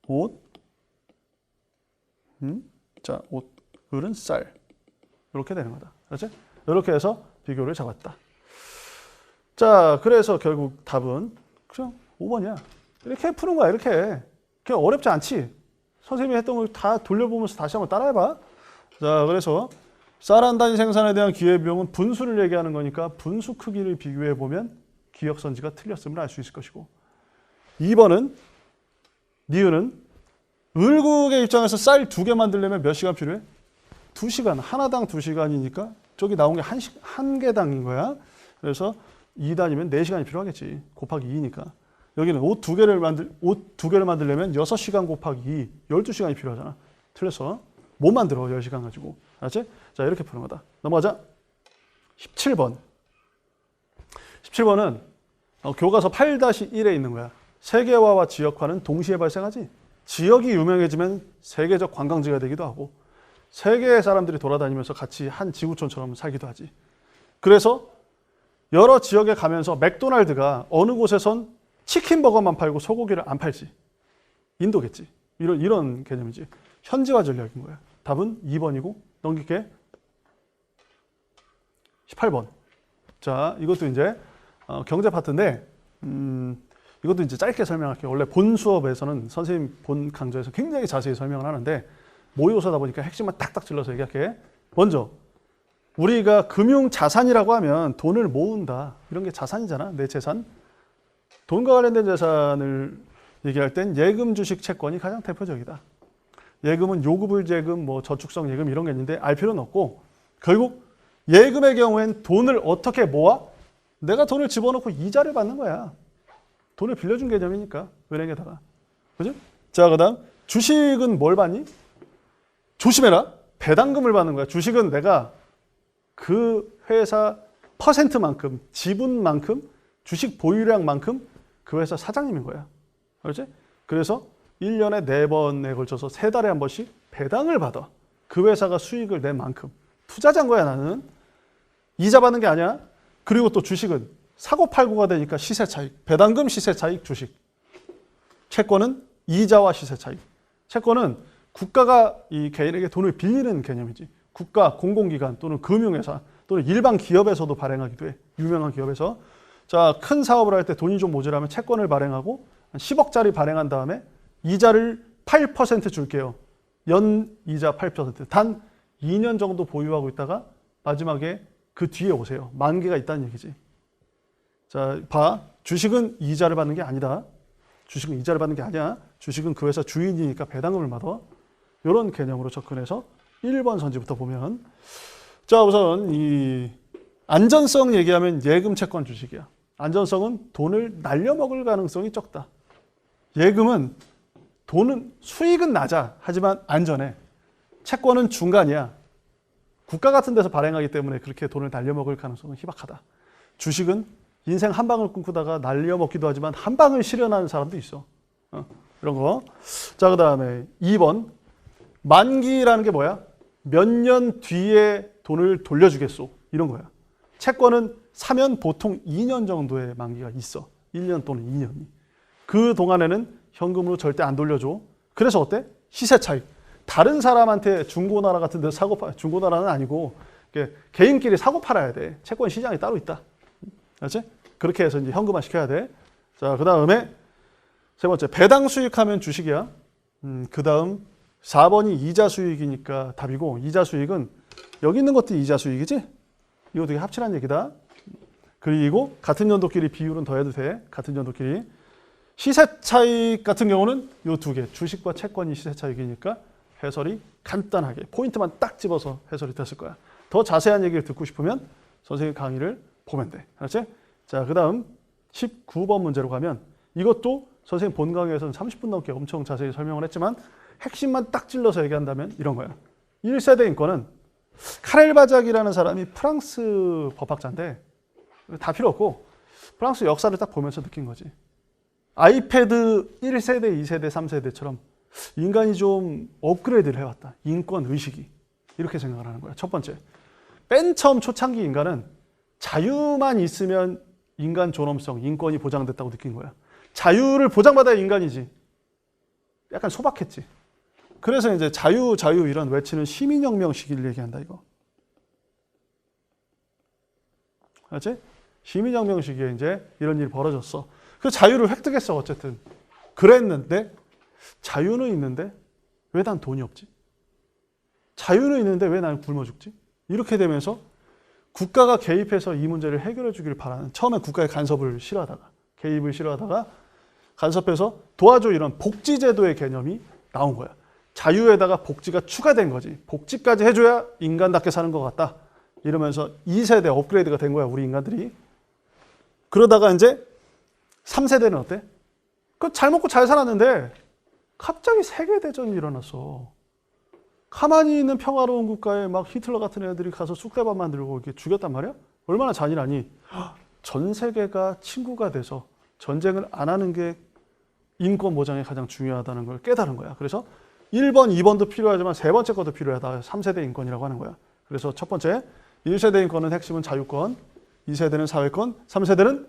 옷. 자, 옷. 을은 쌀. 이렇게 되는 거다. 알았지? 이렇게 해서 비교를 잡았다. 자, 그래서 결국 답은 그냥 5번이야. 이렇게 푸는 거야. 이렇게. 그냥 어렵지 않지? 선생님이 했던 걸 다 돌려보면서 다시 한번 따라해봐. 자, 그래서 쌀 한 단위 생산에 대한 기회비용은 분수를 얘기하는 거니까 분수 크기를 비교해보면 기억선지가 틀렸음을 알 수 있을 것이고 2번은 니은은 을국의 입장에서 쌀 2개 만들려면 몇 시간 필요해? 2시간. 하나당 2시간이니까 저기 나온 게 한 개당인 거야. 그래서 2단이면 4시간이 필요하겠지. 곱하기 2니까. 여기는 옷 2개를 만들려면 6시간 곱하기 2, 12시간이 필요하잖아. 틀렸어. 못 만들어, 10시간 가지고. 알았지? 자, 이렇게 푸는 거다. 넘어가자. 17번. 17번은 교과서 8-1에 있는 거야. 세계화와 지역화는 동시에 발생하지. 지역이 유명해지면 세계적 관광지가 되기도 하고 세계의 사람들이 돌아다니면서 같이 한 지구촌처럼 살기도 하지. 그래서 여러 지역에 가면서 맥도날드가 어느 곳에선 치킨버거만 팔고 소고기를 안 팔지. 인도겠지. 이런 개념이지. 현지화 전략인 거야. 답은 2번이고 넘길게. 18번. 자, 이것도 이제 경제 파트인데 이것도 이제 짧게 설명할게요. 원래 본 수업에서는 선생님 본 강좌에서 굉장히 자세히 설명을 하는데 모의고사다 보니까 핵심만 딱딱 찔러서 얘기할게. 먼저 우리가 금융 자산이라고 하면 돈을 모은다. 이런 게 자산이잖아. 내 재산. 돈과 관련된 재산을 얘기할 땐 예금, 주식, 채권이 가장 대표적이다. 예금은 요구불재금, 뭐 저축성 예금 이런 게 있는데 알 필요는 없고 결국 예금의 경우엔 돈을 어떻게 모아? 내가 돈을 집어넣고 이자를 받는 거야. 돈을 빌려준 개념이니까 은행에다가. 그죠? 자, 그다음 주식은 뭘 받니? 조심해라. 배당금을 받는 거야. 주식은 내가 그 회사 퍼센트만큼, 지분만큼, 주식 보유량만큼 그 회사 사장님인 거야. 그렇지? 그래서 1년에 4번에 걸쳐서 3달에 한 번씩 배당을 받아. 그 회사가 수익을 낸 만큼. 투자자인 거야, 나는. 이자 받는 게 아니야. 그리고 또 주식은 사고팔고가 되니까 시세차익. 배당금, 시세차익, 주식. 채권은 이자와 시세차익. 채권은 국가가 이 개인에게 돈을 빌리는 개념이지. 국가, 공공기관 또는 금융회사 또는 일반 기업에서도 발행하기도 해. 유명한 기업에서. 자, 큰 사업을 할 때 돈이 좀 모자라면 채권을 발행하고 한 10억짜리 발행한 다음에 이자를 8% 줄게요. 연 이자 8%. 단 2년 정도 보유하고 있다가 마지막에 그 뒤에 오세요. 만기가 있다는 얘기지. 자, 봐. 주식은 이자를 받는 게 아니다. 주식은 이자를 받는 게 아니야. 주식은 그 회사 주인이니까 배당금을 받아. 이런 개념으로 접근해서 1번 선지부터 보면 자, 우선 이 안전성 얘기하면 예금, 채권, 주식이야. 안전성은 돈을 날려먹을 가능성이 적다. 예금은 돈은 수익은 낮아. 하지만 안전해. 채권은 중간이야. 국가 같은 데서 발행하기 때문에 그렇게 돈을 날려먹을 가능성은 희박하다. 주식은 인생 한 방을 꿈꾸다가 날려먹기도 하지만 한 방을 실현하는 사람도 있어. 이런 거. 자, 그 다음에 2번. 만기라는 게 뭐야? 몇 년 뒤에 돈을 돌려주겠소. 이런 거야. 채권은 사면 보통 2년 정도의 만기가 있어. 1년 또는 2년이. 그 동안에는 현금으로 절대 안 돌려줘. 그래서 어때? 시세 차익. 다른 사람한테 중고나라 같은 데서 사고 팔, 중고나라는 아니고 개인끼리 사고 팔아야 돼. 채권 시장이 따로 있다. 알지? 그렇게 해서 이제 현금화 시켜야 돼. 자, 그 다음에 세 번째, 배당 수익하면 주식이야. 그 다음 4번이 이자 수익이니까 답이고, 이자 수익은 여기 있는 것도 이자 수익이지? 이거 되게 합치란 얘기다. 그리고 같은 연도끼리 비율은 더해도 돼. 같은 연도끼리. 시세 차익 같은 경우는 이 두 개, 주식과 채권이 시세 차익이니까 해설이 간단하게 포인트만 딱 집어서 해설이 됐을 거야. 더 자세한 얘기를 듣고 싶으면 선생님 강의를 보면 돼. 알았지? 자, 그 다음 19번 문제로 가면 이것도 선생님 본 강의에서는 30분 넘게 엄청 자세히 설명을 했지만 핵심만 딱 찔러서 얘기한다면 이런 거야. 1세대 인권은 카렐 바작이라는 사람이 프랑스 법학자인데 다 필요 없고 프랑스 역사를 딱 보면서 느낀 거지. 아이패드 1세대, 2세대, 3세대처럼 인간이 좀 업그레이드를 해왔다. 인권 의식이. 이렇게 생각을 하는 거야. 첫 번째. 맨 처음 초창기 인간은 자유만 있으면 인간 존엄성, 인권이 보장됐다고 느낀 거야. 자유를 보장받아야 인간이지. 약간 소박했지. 그래서 이제 자유 이런 외치는 시민혁명 시기를 얘기한다, 이거. 알지? 시민혁명 시기에 이제 이런 일이 벌어졌어. 그 자유를 획득했어, 어쨌든. 그랬는데, 자유는 있는데, 왜 난 돈이 없지? 자유는 있는데, 왜 나는 굶어 죽지? 이렇게 되면서 국가가 개입해서 이 문제를 해결해 주길 바라는, 처음에 국가의 간섭을 싫어하다가, 개입을 싫어하다가, 간섭해서 도와줘 이런 복지제도의 개념이 나온 거야. 자유에다가 복지가 추가된 거지. 복지까지 해줘야 인간답게 사는 것 같다. 이러면서 2세대 업그레이드가 된 거야, 우리 인간들이. 그러다가 이제 3세대는 어때? 그 잘 먹고 잘 살았는데 갑자기 세계대전이 일어났어. 가만히 있는 평화로운 국가에 막 히틀러 같은 애들이 가서 쑥대밭 만들고 이렇게 죽였단 말이야? 얼마나 잔인하니? 전 세계가 친구가 돼서 전쟁을 안 하는 게 인권 보장에 가장 중요하다는 걸 깨달은 거야. 그래서 1번, 2번도 필요하지만 세 번째 것도 필요하다. 3세대 인권이라고 하는 거야. 그래서 첫 번째, 1세대 인권은 핵심은 자유권, 2세대는 사회권, 3세대는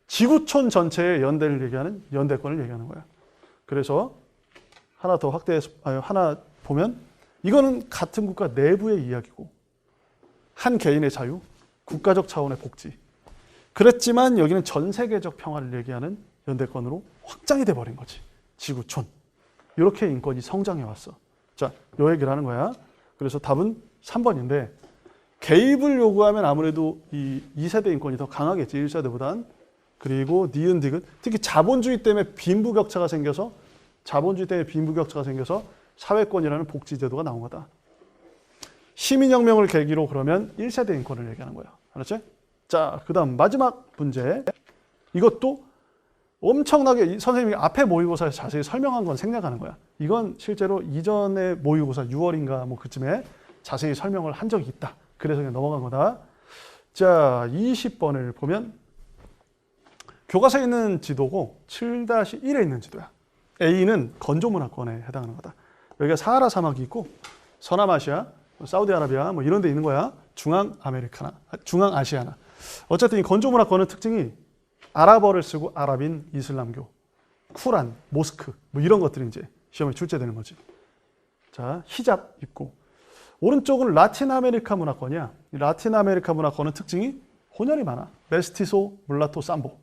지구촌 전체의 연대를 얘기하는 연대권을 얘기하는 거야. 그래서 하나 더 확대해서, 하나 보면 이거는 같은 국가 내부의 이야기고 한 개인의 자유, 국가적 차원의 복지. 그랬지만 여기는 전 세계적 평화를 얘기하는 연대권으로 확장이 돼버린 거지. 지구촌. 이렇게 인권이 성장해 왔어. 자, 요 얘기를 하는 거야. 그래서 답은 3번인데 개입을 요구하면 아무래도 이 2세대 인권이 더 강하겠지. 1세대보단. 그리고 니은, 디귿. 특히 자본주의 때문에 빈부격차가 생겨서 사회권이라는 복지제도가 나온 거다. 시민혁명을 계기로 그러면 1세대 인권을 얘기하는 거야. 알았지? 자, 그 다음 마지막 문제. 이것도 엄청나게 선생님이 앞에 모의고사에서 자세히 설명한 건 생략하는 거야. 이건 실제로 이전에 모의고사 6월인가 뭐 그쯤에 자세히 설명을 한 적이 있다. 그래서 그냥 넘어간 거다. 자, 20번을 보면 교과서에 있는 지도고 7-1에 있는 지도야. A는 건조문화권에 해당하는 거다. 여기가 사하라 사막이 있고 서남아시아, 사우디아라비아 뭐 이런 데 있는 거야. 중앙아시아나. 어쨌든 이 건조문화권은 특징이 아랍어를 쓰고 아랍인 이슬람교, 쿠란, 모스크 뭐 이런 것들이 이제 시험에 출제되는 거지. 자, 히잡 입고. 오른쪽은 라틴 아메리카 문화권이야. 이 라틴 아메리카 문화권은 특징이 혼혈이 많아. 메스티소, 물라토, 삼보.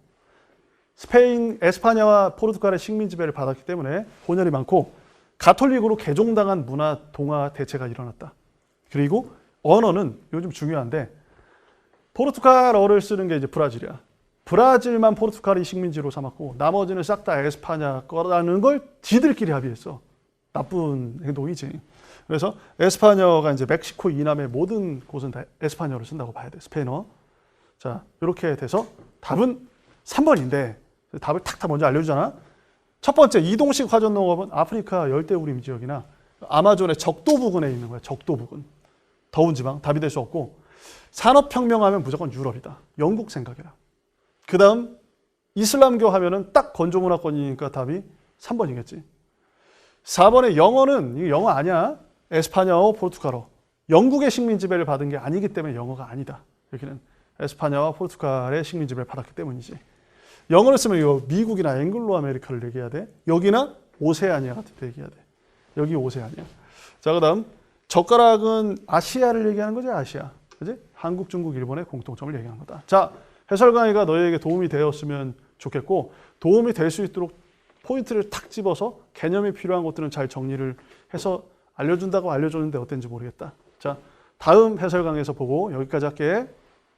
스페인, 에스파냐와 포르투갈의 식민 지배를 받았기 때문에 혼혈이 많고 가톨릭으로 개종당한 문화 동화 대체가 일어났다. 그리고 언어는 요즘 중요한데 포르투갈어를 쓰는 게 이제 브라질이야. 브라질만 포르투갈이 식민지로 삼았고 나머지는 싹 다 에스파냐 거라는 걸 지들끼리 합의했어. 나쁜 행동이지. 그래서 에스파냐가 이제 멕시코 이남의 모든 곳은 다 에스파냐를 쓴다고 봐야 돼. 스페인어. 자, 이렇게 돼서 답은 3번인데 답을 탁탁 먼저 알려주잖아. 첫 번째, 이동식 화전 농업은 아프리카 열대우림 지역이나 아마존의 적도 부근에 있는 거야. 적도 부근. 더운 지방. 답이 될 수 없고 산업혁명하면 무조건 유럽이다. 영국 생각이라. 그 다음 이슬람교 하면은 딱 건조문화권이니까 답이 3번이겠지. 4번의 영어는 이게 영어 아니야. 에스파냐어, 포르투갈어. 영국의 식민 지배를 받은 게 아니기 때문에 영어가 아니다. 여기는 에스파냐와 포르투갈의 식민 지배를 받았기 때문이지. 영어를 쓰면 이거 미국이나 앵글로 아메리카를 얘기해야 돼. 여기나 오세아니아 같은 데 얘기해야 돼. 여기 오세아니아. 자, 그다음 젓가락은 아시아를 얘기하는 거지, 아시아. 그지? 한국, 중국, 일본의 공통점을 얘기하는 거다. 자, 해설 강의가 너희에게 도움이 되었으면 좋겠고 도움이 될 수 있도록 포인트를 탁 집어서 개념이 필요한 것들은 잘 정리를 해서 알려준다고 알려줬는데 어땠는지 모르겠다. 자, 다음 해설 강의에서 보고 여기까지 할게.